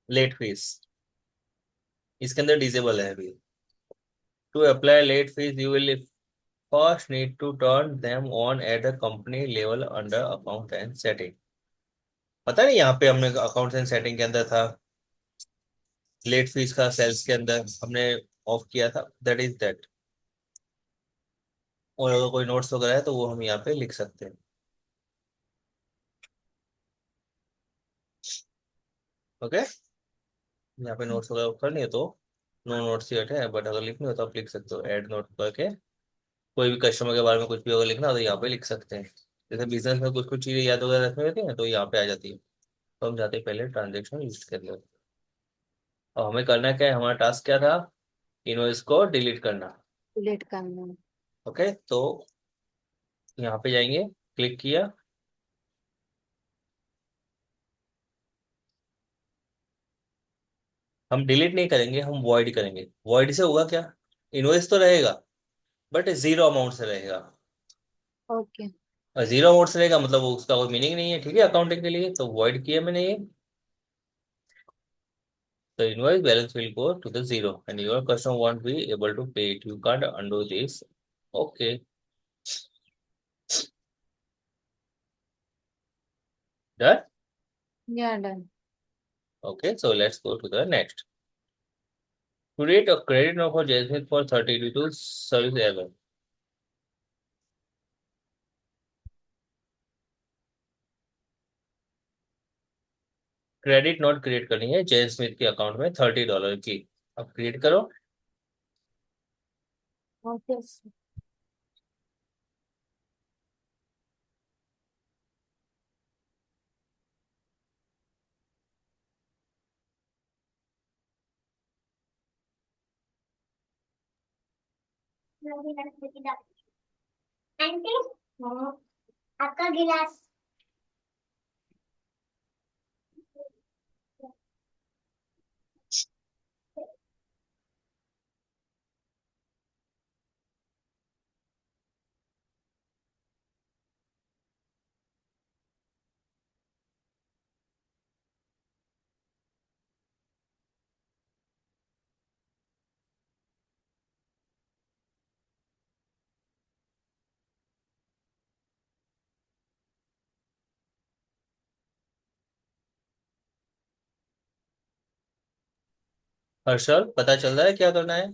लेट फीस, इसके अंदर डिजेबल है अभी। To apply late fees you will first need to turn them on at the company level under account and setting. पता नहीं, यहाँ पे हमने अकाउंट एंड सेटिंग के अंदर था, लेट फीस का सेल्स के अंदर हमने ऑफ किया था, दैट इज दैट। और अगर कोई नोट्स वगैरह है तो वो हम यहाँ पे लिख सकते हैं। ओके। यहाँ पे नोट्स वगैरह करनी है तो नो नोट्स येट है, बट अगर लिखनी हो तो आप लिख सकते हो, ऐड नोट करके। कोई भी कस्टमर के बारे में कुछ भी अगर लिखना हो तो यहाँ पे लिख सकते हैं। जैसे बिजनेस में कुछ कुछ चीजें याद वगैरह रखनी होती है तो यहाँ पे आ जाती है। तो हम जाते हैं पहले ट्रांजेक्शन लिस्ट के अंदर। और हमें करना क्या है, हमारा टास्क क्या था, इनवॉइस को डिलीट करना। डिलीट करना है। ओके, तो यहाँ पे जाएंगे, क्लिक किया। हम डिलीट नहीं करेंगे, हम वॉइड करेंगे। वॉइड से होगा क्या, इनवॉइस तो रहेगा बट जीरो अमाउंट से रहेगा। ओके। और जीरो अमाउंट से रहेगा मतलब उसका कोई मीनिंग नहीं है, ठीक है, अकाउंटिंग के लिए, तो वॉइड किया मैंने ये। The invoice balance will go to the zero and your customer won't be able to pay it. You can't undo this. Okay, done. या done. Okay, so let's go to the next. Create a credit note for Jasmine for 30 due to service error. Credit note create करनी है जय Smith के account में $30 की। अब create करो। Okay. Aunty, हाँ, आपका गिलास। हर्षल, पता चल रहा है क्या करना है।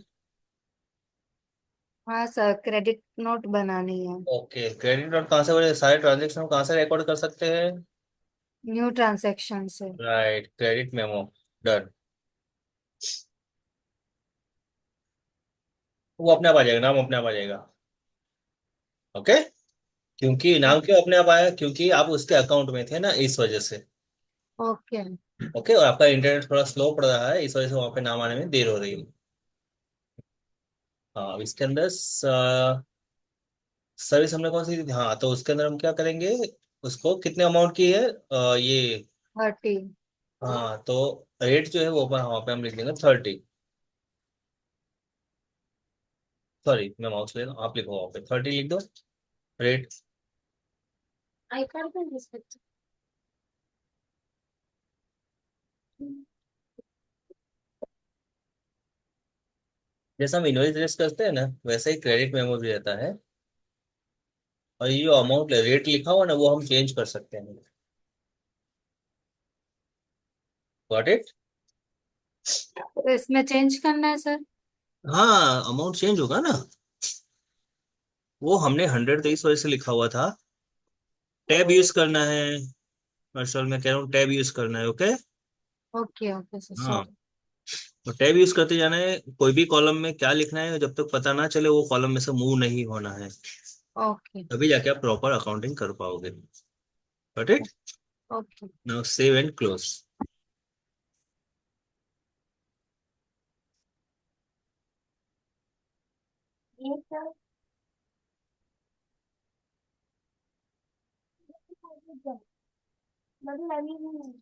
हाँ सर, क्रेडिट नोट बनानी है। ओके, क्रेडिट नोट कहाँ से बने, सारे ट्रांजेक्शन कहाँ से रिकॉर्ड कर सकते हैं। न्यू ट्रांजैक्शन से। Right, credit memo, done. वो अपने आप आ जाएगा, नाम अपने आप आ जाएगा। ओके। क्योंकि नाम क्यों अपने आप आया, क्योंकि आप उसके अकाउंट में थे ना, इस वजह से। ओके। ओके, और आपका इंटरनेट थोड़ा स्लो पड़ रहा है, इस वजह से वहां पे नाम आने में देर हो रही है। हाँ, अब इसके अंदर सर्विस हमने कौन सी दी थी? हाँ, तो उसके अंदर हम क्या करेंगे, उसको कितने अमाउंट की है, ये। 30। हाँ, तो रेट जो है वो वहाँ पे हम लिख देंगे 30। सॉरी, मैं माउस ले रहा हूँ, आप लिखो वहाँ पे 30 लिख दो, रेट। आई कार्ड में रिस्पेक्ट। जैसे हम इनवॉइस रेस करते हैं ना, वैसे ही क्रेडिट मेमो भी रहता है। और ये जो अमाउंट रेट लिखा हुआ ना, वो हम चेंज कर सकते हैं। Got it. तो इसमें चेंज करना है सर? हाँ, अमाउंट चेंज होगा ना। वो हमने 100 तो इस वजह से लिखा हुआ था, टैब यूज करना है। असल में कह रहा हूँ टैब यूज करना है, ओके। ओके ओके सर, हाँ, सॉरी। तो टैब यूज करते जाना है, कोई भी कॉलम में क्या लिखना है जब तक पता ना चले, वो कॉलम में से मूव नहीं होना है। ओके तभी जाके आप प्रॉपर अकाउंटिंग कर पाओगे। Got it. Okay. Now save and close. ये सर मतलब लगी नहीं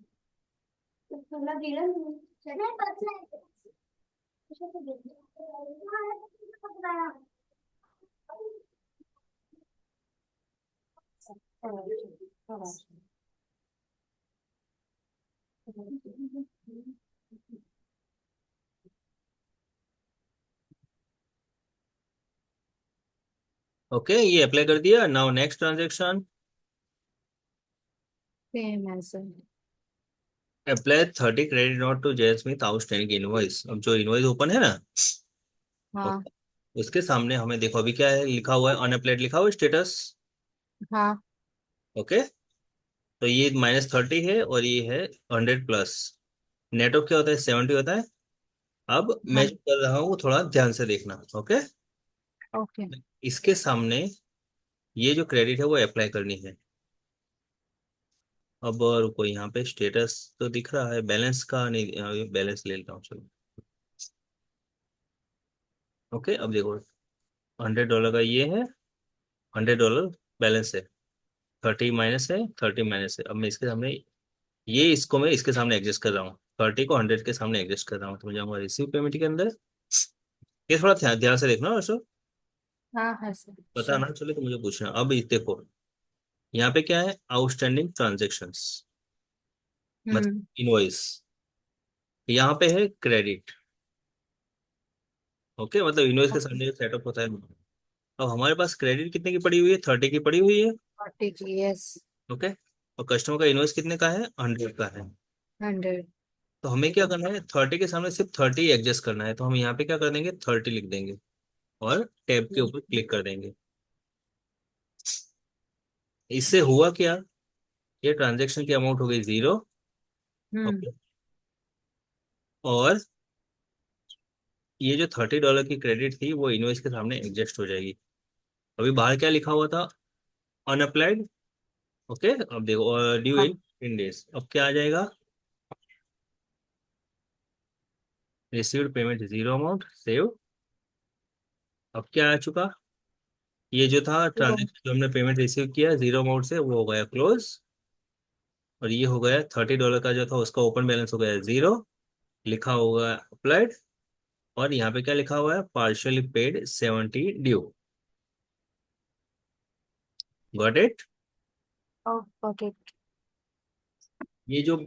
तो खुला दिला नहीं चले पता है कुछ तो देख ओके, ये अप्लाई कर दिया। Now next transaction. सेम है sir. Apply 30 credit note to Jay Smith outstanding invoice. अब जो इनवॉइस ओपन है ना, हाँ उसके सामने हमें देखो अभी क्या है लिखा हुआ है, अनअप्लाइड लिखा हुआ है, स्टेटस। हाँ ओके, तो ये -30 है और ये है 100+। नेट ऑफ क्या होता है, 70 होता है। अब मैं हाँ। जो कर रहा हूँ वो थोड़ा ध्यान से देखना, ओके। ओके। इसके सामने ये जो क्रेडिट है वो अप्लाई करनी है। अब रुको, यहाँ पे स्टेटस तो दिख रहा है, बैलेंस का नहीं, बैलेंस ले लेता हूँ चलो। ओके, अब देखो $100 का ये है, $100 बैलेंस है। 30 माइनस है, 30 माइनस है। अब मैं इसके सामने, ये इसको मैं इसके सामने एडजस्ट कर रहा हूँ, 30 को 100 के सामने एडजस्ट कर रहा हूँ, तो मैं जाऊंगा रिसीव पेमेंट के अंदर। ये थोड़ा ध्यान ध्यान से देखना वैसे, हाँ हाँ सर, पता श्योर। ना चले तो मुझे पूछना। अब देखो, यहाँ पे क्या है, आउटस्टैंडिंग ट्रांजेक्शन्स, मतलब हम्म। इनवॉइस। यहाँ पे है क्रेडिट। ओके, मतलब इनवॉइस के ओके। सामने सेटअप होता है। अब हमारे पास क्रेडिट कितने की पड़ी हुई है, 30 की पड़ी हुई है। 40 की, यस। ओके, और कस्टमर का इनवॉइस कितने का है, 100 का है। 100। तो हमें क्या करना है, 30 के सामने सिर्फ 30 एडजस्ट करना है, तो हम यहाँ पे क्या कर देंगे, 30 लिख देंगे और टैब के ऊपर क्लिक कर देंगे। इससे हुआ क्या, ये ट्रांजेक्शन की अमाउंट हो गई 0। हम्म। ओके, और ये जो $30 की क्रेडिट थी वो इनवॉइस के सामने एडजस्ट हो जाएगी। अभी बाहर क्या लिखा हुआ था, अनअप्लाइड। ओके, अब देखो ड्यू हाँ। इन 10 days, अब क्या आ जाएगा, रिसीव्ड पेमेंट 0 अमाउंट सेव। अब क्या आ चुका, ये जो था जीरो। ट्रांजेक्शन जो हमने पेमेंट रिसीव किया 0 अमाउंट से, वो हो गया क्लोज। और ये हो गया $30 का जो था उसका ओपन बैलेंस हो गया 0, लिखा होगा अप्लाइड। और यहाँ पे क्या लिखा हुआ है, partially paid 70 due. Got it. Okay. ये जो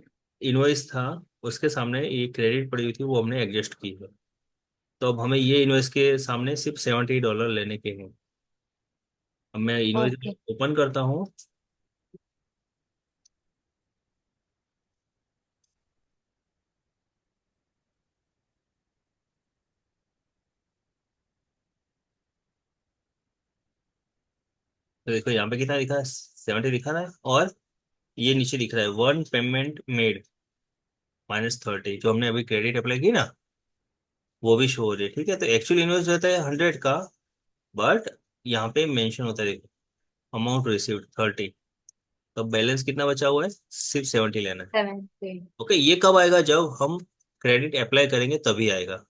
इनवॉइस था उसके सामने ये क्रेडिट पड़ी हुई थी, वो हमने एडजस्ट की है। तो अब हमें ये इनवॉइस के सामने सिर्फ $70 लेने के हैं। अब मैं इनवॉइस ओके। ओपन करता हूँ। तो देखो यहाँ पे कितना लिखा है, 70 लिखा है। और ये नीचे दिख रहा है वन पेमेंट मेड -30, जो हमने अभी क्रेडिट अप्लाई की ना, वो भी शो हो रही है। ठीक है, तो एक्चुअल इनवॉइस रहता है 100 का, बट यहाँ पे मेंशन होता है, अमाउंट रिसीव्ड 30, तो बैलेंस कितना बचा हुआ है, सिर्फ 70 लेना है। 70। ओके, ये कब आएगा, जब हम क्रेडिट अप्लाई करेंगे तभी आएगा।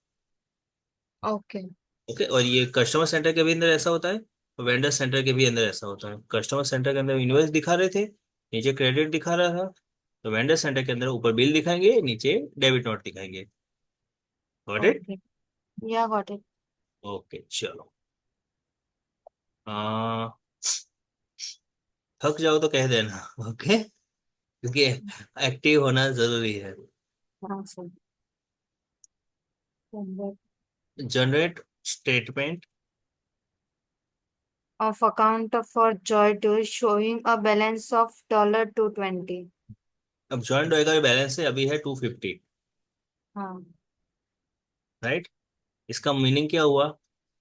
ओके। ओके, और ये कस्टमर सेंटर के भी अंदर ऐसा होता है, वेंडर सेंटर के भी अंदर ऐसा होता है। कस्टमर सेंटर के अंदर इनवॉइस दिखा रहे थे, नीचे क्रेडिट दिखा रहा था, तो वेंडर सेंटर के अंदर ऊपर बिल दिखाएंगे, नीचे डेबिट नोट दिखाएंगे। Got it. ओके। या गॉट इट। ओके चलो। आ, थक जाओ तो कह देना। ओके, क्योंकि एक्टिव होना जरूरी है। हाँ sir. Generate statement. Of account for Joy to showing a balance of $220। अब ज्वाइंट होएगा, बैलेंस है अभी है 250, हाँ। राइट। इसका मीनिंग क्या हुआ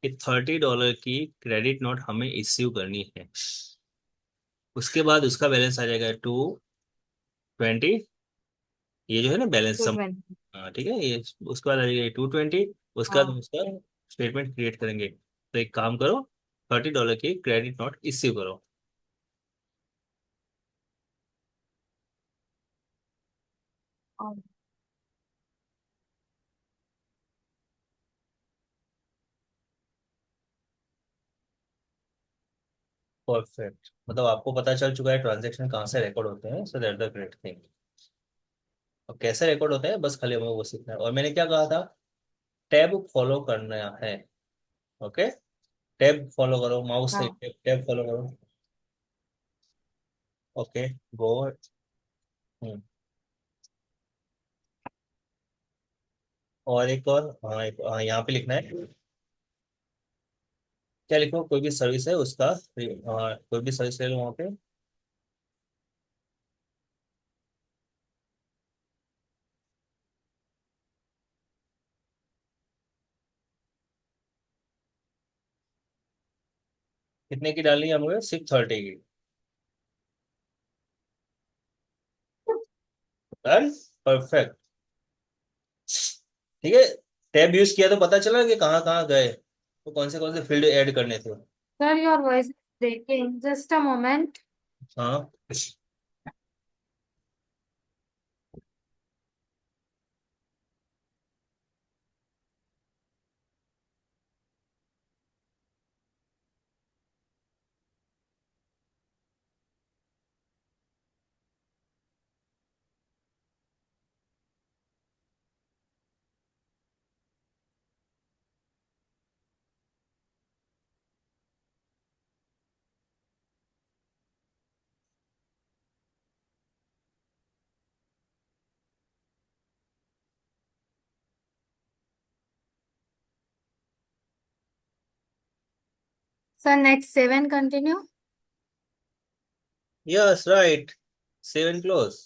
कि $30 की क्रेडिट नोट हमें इश्यू करनी है। उसके बाद उसका बैलेंस आ जाएगा 220, ये जो है ना बैलेंस टू सम। ट्वेंटी हाँ ठीक है, ये उसके बाद आ जाएगा 220। उसका बाद हाँ। उसका स्टेटमेंट क्रिएट करेंगे। तो एक काम करो, $30 की क्रेडिट नोट इश्यू करो। और परफेक्ट, मतलब आपको पता चल चुका है ट्रांजेक्शन कहाँ से रिकॉर्ड होते हैं, so that the great thing. अब कैसे रिकॉर्ड होते हैं, बस खाली हमें वो सीखना है। और मैंने क्या कहा था, टैब फॉलो करना है। ओके, टैब फॉलो करो, माउस से हाँ। टैब टैब फॉलो करो। ओके, गो। और एक और, हाँ एक हाँ, यहाँ पे लिखना है, क्या लिखो, कोई भी सर्विस है उसका, हाँ कोई भी सर्विस ले लो वहाँ पे। कितने की डालनी है हमें, सिर्फ 30 की। Done, perfect. ठीक है, टैब यूज किया तो पता चला कि कहाँ कहाँ गए, तो कौन से फील्ड ऐड करने थे। Sir your voice is breaking, just a moment. हाँ, sir next 7 continue. Yes right, seven close.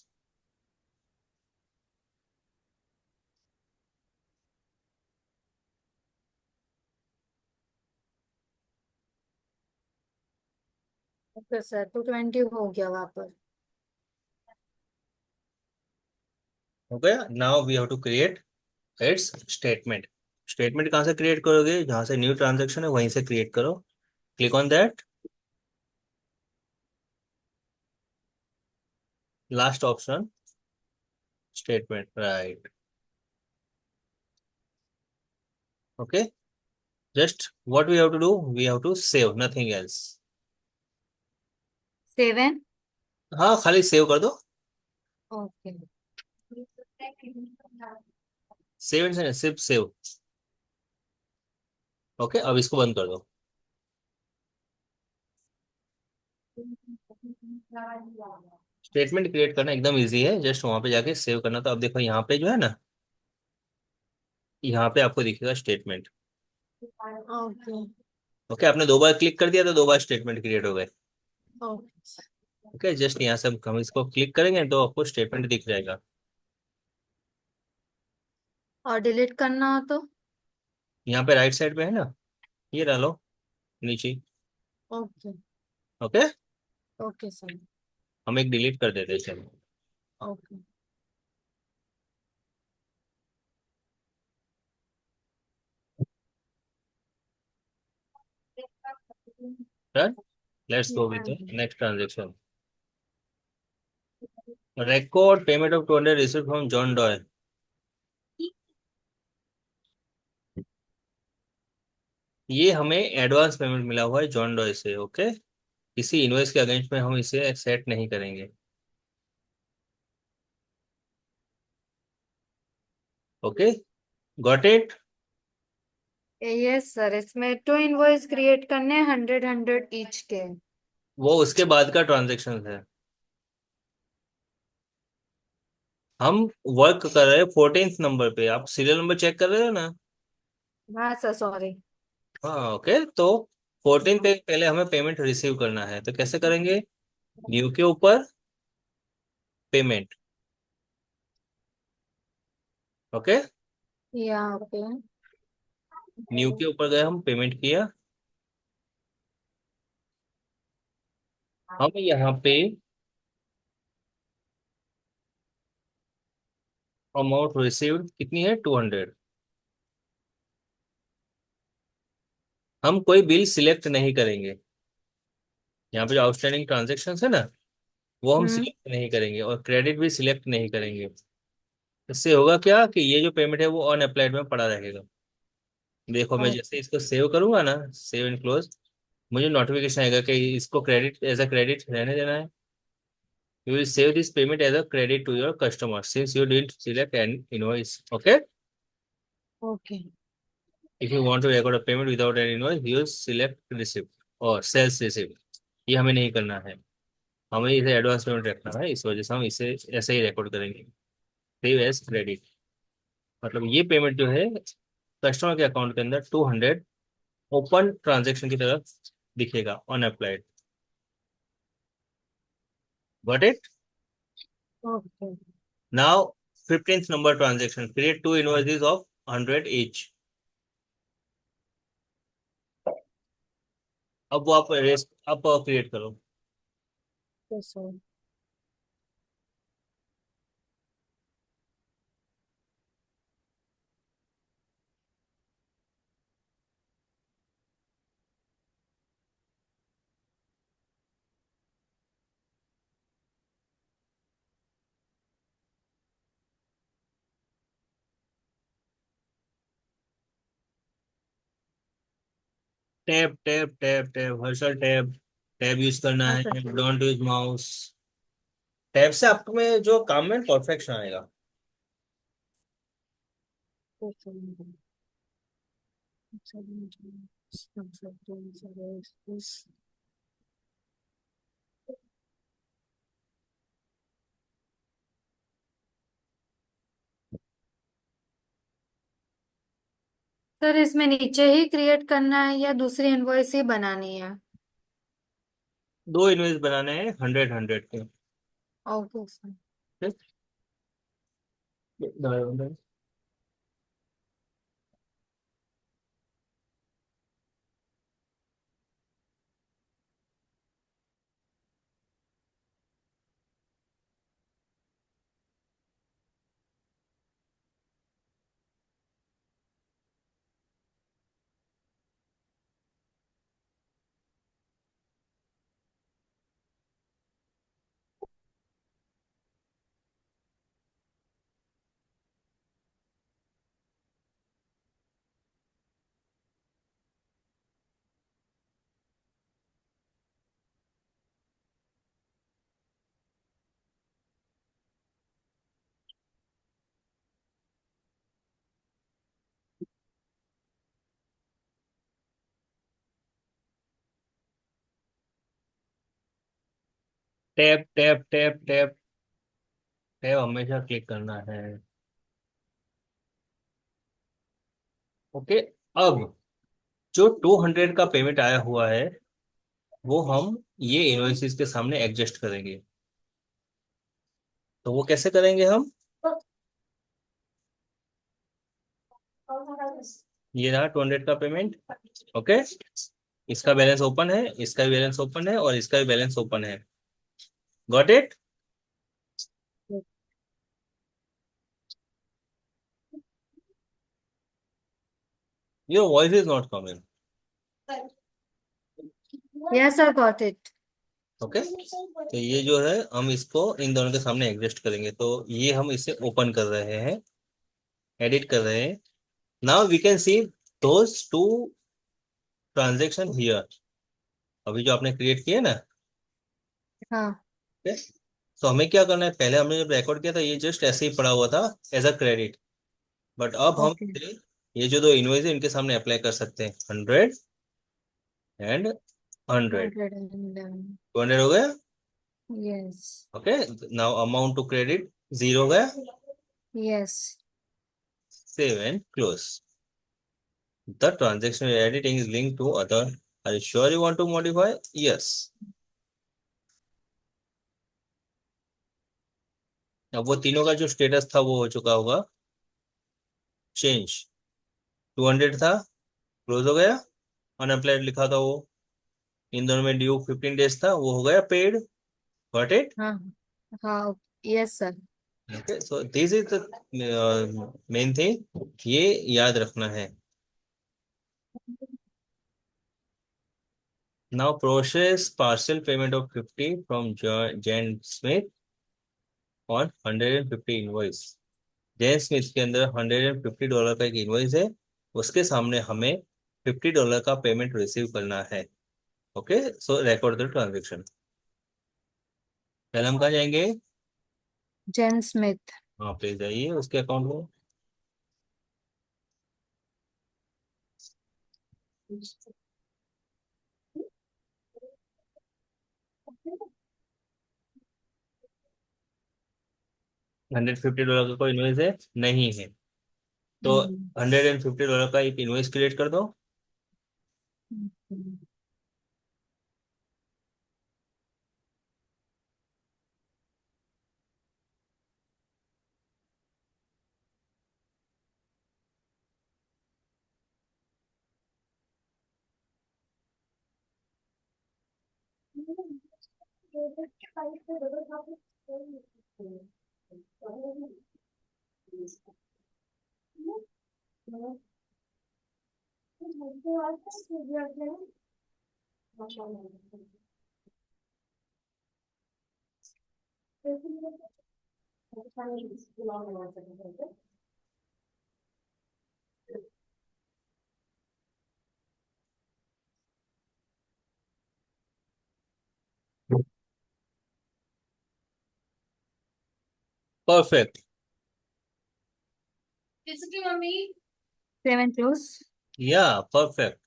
Okay sir, 220 हो गया वापस। हो गया, now we have to create its statement. Statement कहाँ से क्रिएट करोगे, जहाँ से न्यू ट्रांजेक्शन है वहीं से क्रिएट करो। Click on that, last option, statement, right. Okay, just what we have to do, we have to save, nothing else. 7। हाँ, खाली सेव कर दो। ओके। सेव एंड सिर्फ सेव। ओके, अब इसको बंद कर दो। स्टेटमेंट क्रिएट करना एकदम इजी है, जस्ट वहां पे जाके सेव करना। तो अब देखो यहाँ पे जो है ना, यहाँ पे आपको दिखेगा स्टेटमेंट। ओके। ओके, आपने 2 बार क्लिक कर दिया तो 2 बार स्टेटमेंट क्रिएट हो गए। ओके। ओके, जस्ट यहाँ से हम इसको क्लिक करेंगे तो आपको स्टेटमेंट दिख जाएगा। और डिलीट करना हो तो? यहाँ पे राइट साइड पे है ना, ये डालो नीचे। ओके। Okay, okay sir. हम एक डिलीट कर देते हैं, चलो। Okay. Done. Let's go with Yeah. Next transaction. Record payment of 200 receive from John doe. ये हमें एडवांस पेमेंट मिला हुआ है जॉन डॉय से, ओके। किसी इनवॉइस के अगेंस्ट में हम इसे सेट नहीं करेंगे। Okay, got it. Yes sir, इसमें टू इनवॉइस क्रिएट करने 100 ईच के। वो उसके बाद का ट्रांजेक्शन है। हम वर्क कर रहे हैं 14th नंबर पे। आप सीरियल नंबर चेक कर रहे हो ना? हाँ सर, सॉरी। हाँ, ओके। तो 14 पे पहले हमें पेमेंट रिसीव करना है, तो कैसे करेंगे? न्यू के ऊपर पेमेंट। ओके, या ओके। न्यू के ऊपर गए, हम पेमेंट किया। हम यहाँ पे अमाउंट रिसीव्ड कितनी है? 200। हम कोई बिल सिलेक्ट नहीं करेंगे। यहाँ पे जो आउटस्टैंडिंग ट्रांजेक्शन है ना, वो हम हम्म। सिलेक्ट नहीं करेंगे, और क्रेडिट भी सिलेक्ट नहीं करेंगे। इससे होगा क्या कि ये जो पेमेंट है वो अनअप्लाइड में पड़ा रहेगा। देखो, मैं जैसे इसको सेव करूंगा ना, सेव एंड क्लोज, मुझे नोटिफिकेशन आएगा कि इसको क्रेडिट, एज अ क्रेडिट रहने देना है। You will save this payment as a credit to your customer since you didn't select an invoice. Okay, okay. If you want to record a payment without an invoice you select receipt और sales receipt. ये हमें नहीं करना है, हमें इसे advance payment रखना है, इस वजह से हम इसे ऐसे ही रिकॉर्ड करेंगे। सेव एज क्रेडिट, मतलब ये पेमेंट जो है कस्टमर के अकाउंट के अंदर 200 ओपन ट्रांजेक्शन की तरफ दिखेगा, unapplied. Got it? Okay. Now 15th number transaction, create two invoices of 100 each। अब वो आप रेस्ट आप क्रिएट करो। Sir, tab tab tab tab, Harshal tab. Tab use करना हाँ है, सर। Don't use mouse. टैब से आप में जो काम में परफेक्शन आएगा। सर, इसमें नीचे ही क्रिएट करना है या दूसरी इनवॉइस ही बनानी है? दो इनवॉइस बनाने हैं 100 के। Okay sir. ठीक? Tab tab tab tab tab हमेशा क्लिक करना है। ओके, अब जो 200 का पेमेंट आया हुआ है वो हम ये इनवॉइसेस के सामने एडजस्ट करेंगे। तो वो कैसे करेंगे हम? ये रहा 200 का पेमेंट। ओके, इसका बैलेंस ओपन है, इसका भी बैलेंस ओपन है, और इसका भी बैलेंस ओपन है। Got it? Your voice is not coming. Yes, I got it. Okay, तो ये जो है हम इसको इन दोनों के सामने एडजस्ट करेंगे, तो ये हम इसे ओपन कर रहे हैं, एडिट कर रहे हैं। Now we can see those two transaction here, अभी जो आपने क्रिएट किए ना। हाँ। ओके, तो हमें क्या करना है, पहले हमने जब रिकॉर्ड किया था ये जस्ट ऐसे ही पड़ा हुआ था एज अ क्रेडिट, बट अब हम ओके। ये जो दो इनवॉइस है इनके सामने अप्लाई कर सकते हैं, 100 एंड 100। 111. 200 हो गया। Yes. Okay, now amount to credit 0 हो गया। Yes. Save and close. The transaction editing is link to other, are you sure you want to modify? Yes. अब वो तीनों का जो स्टेटस था वो हो चुका होगा चेंज। 200 था, क्लोज हो गया, अनअप्लाइड लिखा था वो, इन दोनों में ड्यू 15 डेज था, वो हो गया पेड। Got it? हाँ। हाँ। Yes sir. Okay, so this is the main thing, ये याद रखना है। Now process parcel payment of 50 from Jain Smith on 150 invoice. Jain Smith के अंदर $150 का एक इनवॉइस है, उसके सामने हमें $50 का पेमेंट रिसीव करना है। Okay, so record the transaction. पहले हम कहाँ जाएंगे? जेन स्मिथ। हाँ, प्लीज जाइए उसके अकाउंट में। $150 का कोई इनवॉइस है? नहीं है। तो $150 का एक इनवॉइस क्रिएट कर दो। Perfect. Seven close. Yeah perfect.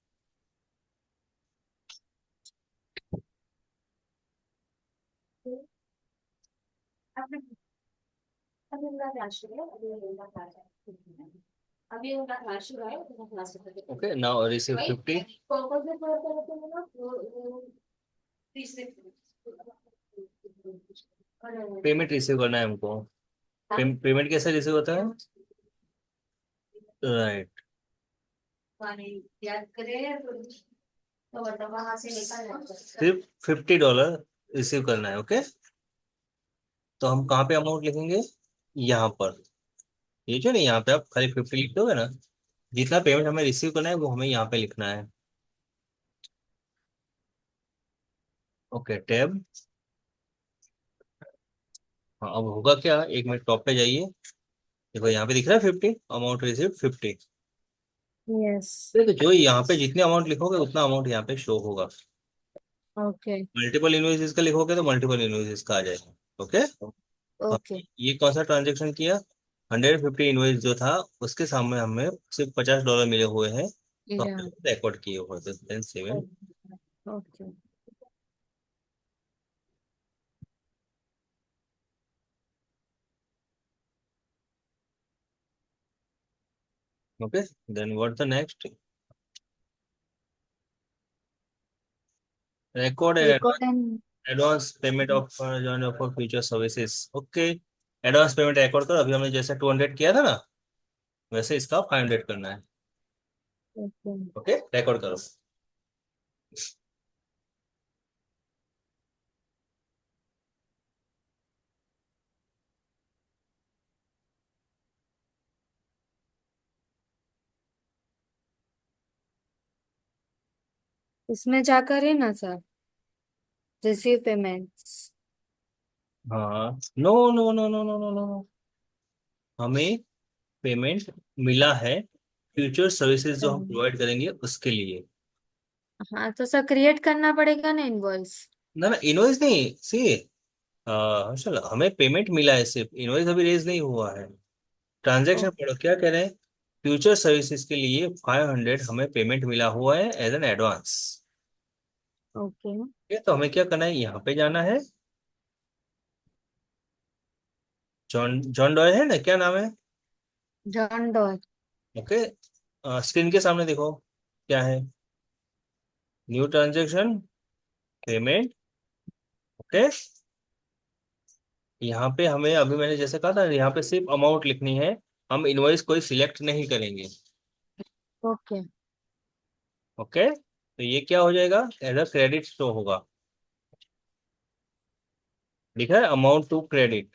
Okay, now receive 50। Payment receive करना है हमको। पेमेंट कैसे रिसीव होता है? राइट। सिर्फ $50 रिसीव करना है। ओके, तो हम कहाँ पे अमाउंट लिखेंगे? यहाँ पर। ये जो नहीं, यहाँ पे आप खाली 50 लिख दोगे ना, जितना पेमेंट हमें रिसीव करना है वो हमें यहाँ पे लिखना है। Okay, tab. हाँ, अब होगा क्या, एक मिनट टॉप पे जाइए, देखो यहाँ पे दिख रहा है 50, अमाउंट रिसीव 50। यस। तो जो यहाँ पे जितने अमाउंट लिखोगे उतना अमाउंट यहाँ पे शो होगा। ओके। मल्टीपल इनवॉइसेस का लिखोगे तो मल्टीपल इनवॉइसेस का आ जाएगा। ओके, हाँ, ओके। ये कौन सा ट्रांजेक्शन किया? 150 इनवॉइस जो था उसके सामने हमें सिर्फ $50 मिले हुए हैं, तो या। हमने रिकॉर्ड किए हुए थे, then seven. Okay. Okay, then what the next? Record record and and. Advance payment of join of future services. Okay, advance payment record करो, अभी हमने जैसे 200 किया था ना, वैसे इसका 500 करना है। ओके। ओके, रिकॉर्ड करो। इसमें जाकर है ना सर, रिसीव पेमेंट्स। हाँ, no no no no no no no, हमें पेमेंट मिला है फ्यूचर सर्विसेज जो हम प्रोवाइड करेंगे उसके लिए। हाँ तो सर क्रिएट करना पड़ेगा ना इनवॉइस। ना ना, इनवॉइस नहीं, सी हर्षल, हमें पेमेंट मिला है, सिर्फ इनवॉइस अभी रेज नहीं हुआ है। ट्रांजैक्शन पढ़ो क्या कह रहे हैं। फ्यूचर सर्विसेज के लिए 500 हमें पेमेंट मिला हुआ है एज एन एडवांस। ओके। ठीक है, तो हमें क्या करना है, यहाँ पे जाना है। जॉन जॉन डॉय है ना, क्या नाम है? John doe. ओके, स्क्रीन के सामने देखो क्या है। New transaction, payment. ओके, यहाँ पे हमें अभी मैंने जैसे कहा था, यहाँ पे सिर्फ अमाउंट लिखनी है। हम इनवॉइस कोई सिलेक्ट नहीं करेंगे। ओके। ओके, तो ये क्या हो जाएगा, एज अ क्रेडिट शो होगा। लिखा है amount to credit,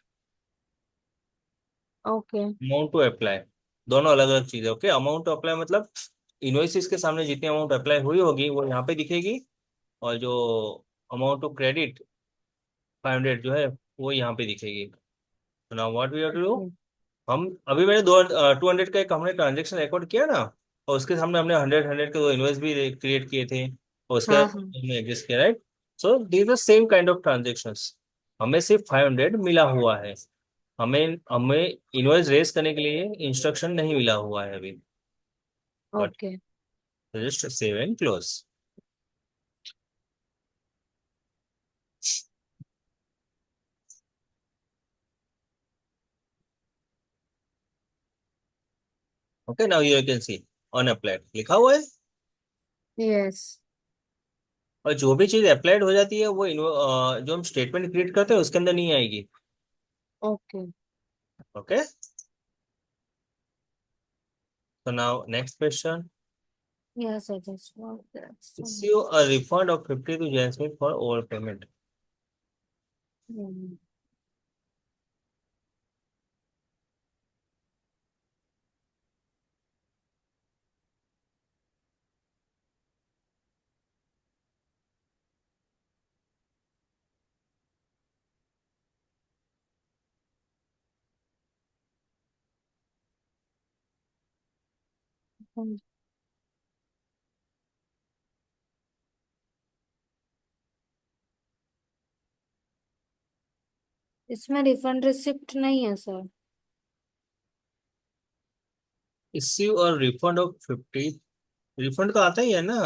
okay. Amount to apply, दोनों अलग अलग चीजें। ओके, अमाउंट टू अप्लाई मतलब इनवॉइसिस के सामने जितनी अमाउंट अप्लाई हुई होगी वो यहाँ पे दिखेगी, और जो अमाउंट टू क्रेडिट 500 जो है वो यहाँ पे दिखेगी। तो now what we have to do, okay. हम अभी मैंने 200 का एक हमने ट्रांजेक्शन रिकॉर्ड किया ना, और उसके सामने हमने 100 के दो इनवॉइस भी क्रिएट किए थे, और उसके हाँ बाद हाँ। हमने एडजस्ट किया, right. So these are same kind of transactions. हमें सिर्फ 500 मिला हुआ है। हमें हमें इनवॉइस रेज करने के लिए इंस्ट्रक्शन नहीं मिला हुआ है अभी, but okay. Just save and close. Okay, now you can see on applied लिखा हुआ है। यस। और जो भी चीज अप्लाइड हो जाती है वो जो हम स्टेटमेंट क्रिएट करते हैं उसके अंदर नहीं आएगी। Okay. Okay, so now next question. Yes I just got that. Issue a refund of 50 to Jasmine for overpayment. इसमें रिफंड रिसिप्ट नहीं है sir. Issue a refund of 50, refund का आता ही है ना।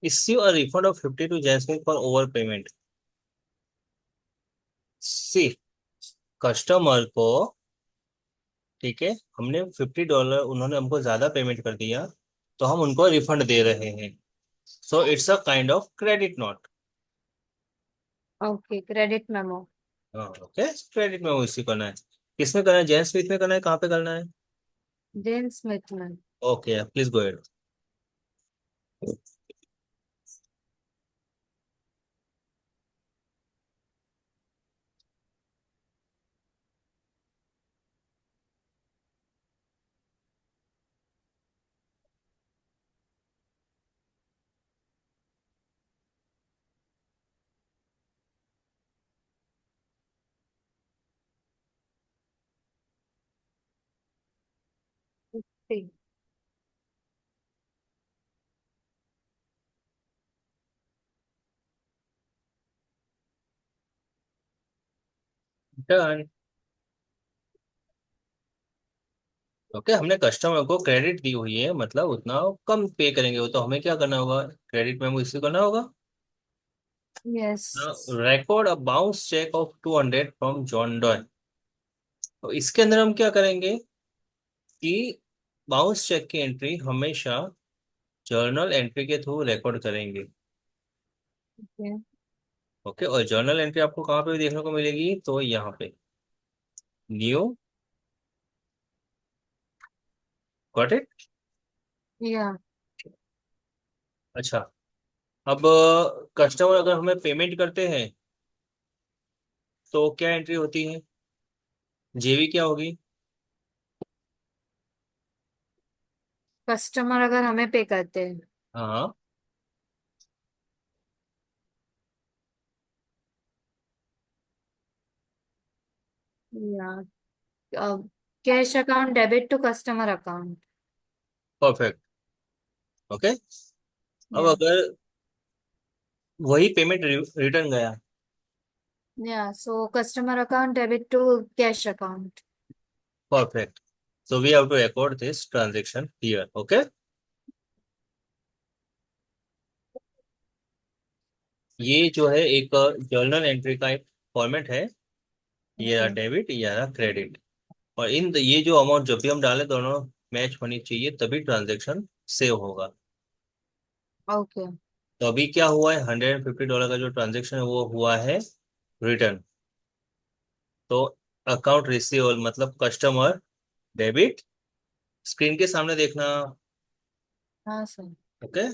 Issue a refund of 50 to Jasmine for overpayment। See, customer को, ठीक है, हमने $50, उन्होंने हमको ज्यादा पेमेंट कर दिया, तो हम उनको रिफंड दे रहे हैं। So it's a kind of credit note. Okay, credit memo. हाँ, ओके, क्रेडिट में वो इसी करना है। किसमें करना है, जेन स्मिथ में करना है, कहाँ पे करना है? जेन स्मिथ में। Okay, please go ahead. ठीक। डन। ओके, हमने कस्टमर को क्रेडिट दी हुई है, मतलब उतना कम पे करेंगे वो, तो हमें क्या करना होगा, क्रेडिट में वो इसे करना होगा। Yes. Record a bounce cheque of 200 from John Doe. तो इसके अंदर हम क्या करेंगे कि बाउंस चेक की एंट्री हमेशा जर्नल एंट्री के थ्रू रिकॉर्ड करेंगे। ओके। ओके, और जर्नल एंट्री आपको कहाँ पे भी देखने को मिलेगी, तो यहाँ पे न्यू गॉट इट? या अच्छा, अब कस्टमर अगर हमें पेमेंट करते हैं तो क्या एंट्री होती है? जेवी क्या होगी? कस्टमर अगर हमें पे करते हैं, हाँ। या cash account debit to customer account. Perfect. Okay. अब या अगर वही पेमेंट रिटर्न गया। या so customer account debit to cash account. Perfect. So we have to record this transaction here. Okay. ये जो है एक जर्नल एंट्री का एक फॉर्मेट है। ये रहा ओके डेबिट, ये रहा क्रेडिट। और ये जो अमाउंट जब भी हम डालें दोनों मैच होनी चाहिए, तभी ट्रांजेक्शन सेव होगा। ओके। तो अभी क्या हुआ है, $150 का जो ट्रांजेक्शन है वो हुआ है रिटर्न। तो अकाउंट रिसीवेबल मतलब कस्टमर डेबिट, स्क्रीन के सामने देखना। हाँ सर। ओके।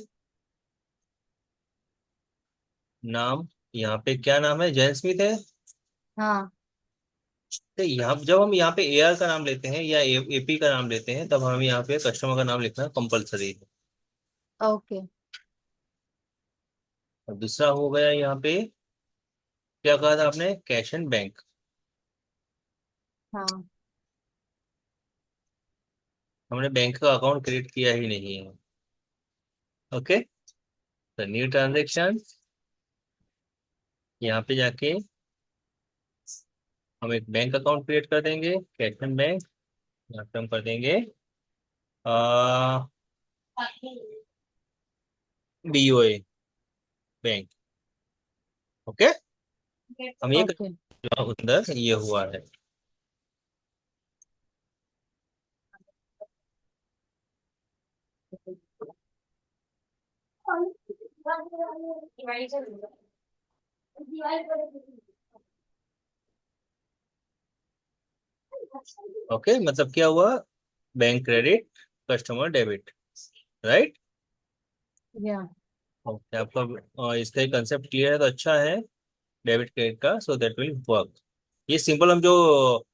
नाम, यहाँ पे क्या नाम है, जैन स्मिथ है। हाँ। तो यहाँ जब हम यहाँ पे एआर का नाम लेते हैं या एपी का नाम लेते हैं, तब हमें यहाँ पे कस्टमर का नाम लिखना कंपलसरी है। ओके। और दूसरा हो गया यहाँ पे, क्या कहा था आपने, कैश एंड बैंक। हाँ। हमने बैंक का अकाउंट क्रिएट किया ही नहीं है। ओके। तो न्यू ट्रांजेक्शन, यहाँ पे जाके हम एक बैंक अकाउंट क्रिएट कर देंगे, कैश एंड बैंक। यहाँ पे हम कर देंगे बीओए बैंक। ओके। हम ये ओके। अंदर ये हुआ है। ओके, मतलब क्या हुआ, bank credit, customer debit, right. या ओके, आपका इसका कंसेप्ट क्लियर है तो अच्छा है। डेबिट क्रेडिट का, सो दैट विल वर्क। ये सिंपल हम जो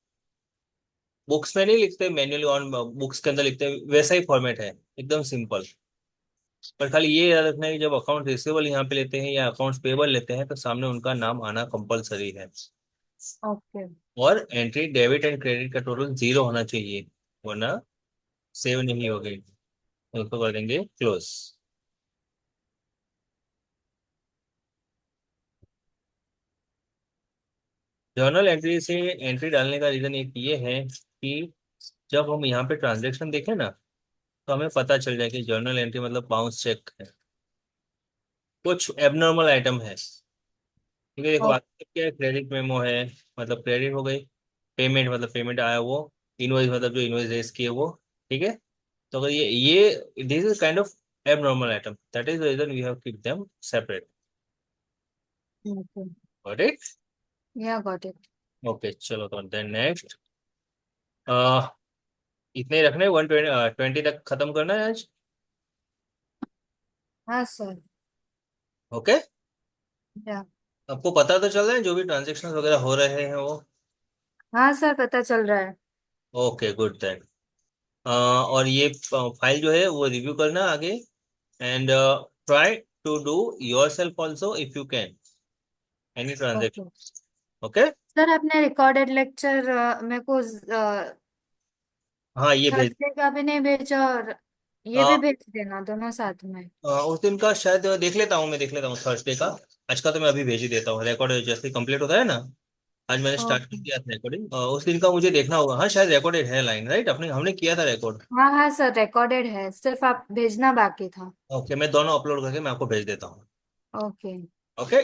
बुक्स में नहीं लिखते मैन्युअली ऑन बुक्स के अंदर लिखते हैं, वैसा ही फॉर्मेट है, एकदम सिंपल। पर खाली ये याद रखना है कि जब अकाउंट रिसीवेबल यहाँ पे लेते हैं या अकाउंट्स पेबल लेते हैं, तो सामने उनका नाम आना कंपलसरी है। ओके। और एंट्री डेबिट एंड क्रेडिट का टोटल जीरो होना चाहिए, वरना सेव नहीं होगी। तो उसको कर देंगे क्लोज। जर्नल एंट्री से एंट्री डालने का रीजन एक ये है कि जब हम यहाँ पे ट्रांजेक्शन देखें ना, तो हमें पता चल जाए कि जर्नल एंट्री मतलब बाउंस चेक है, कुछ एबनॉर्मल आइटम है। ठीक है, देखो आगे क्या है, क्रेडिट मेमो है, मतलब क्रेडिट हो गई। पेमेंट मतलब पेमेंट आया वो। इनवॉइस मतलब जो इनवॉइस रेस की है वो। ठीक है। तो अगर ये this is kind of abnormal item, that is the reason we have keep them separate. Okay. Got it? या गॉट इट। ओके, चलो तो देन नेक्स्ट। इतने ही रखने, 120 तक खत्म करना है आज। हाँ सर। ओके। या आपको पता तो चल रहा है जो भी ट्रांजेक्शन वगैरह हो रहे हैं वो? हाँ सर, पता चल रहा है। Okay, good then. और ये फाइल जो है वो रिव्यू करना आगे, and try to do yourself also if you can any okay transaction. Okay. Sir, आपने रिकॉर्डेड लेक्चर मेरे को हाँ, ये भेज। थर्सडे का भी नहीं भेजा, और ये अ, भी भेज देना, दोनों साथ में। उस दिन का शायद देख लेता हूँ, मैं देख लेता हूँ थर्सडे का। आज का तो मैं अभी भेज ही देता हूँ, रिकॉर्ड जैसे कंप्लीट होता है ना। आज मैंने स्टार्ट कर ओके। दिया था रिकॉर्डिंग, उस दिन का मुझे देखना होगा। हाँ, शायद रिकॉर्डेड है लाइन, राइट, अपने हमने किया था रिकॉर्ड। हाँ हाँ सर, रिकॉर्डेड है, सिर्फ आप भेजना बाकी था। ओके, मैं दोनों अपलोड करके मैं आपको भेज देता हूँ। ओके। ओके।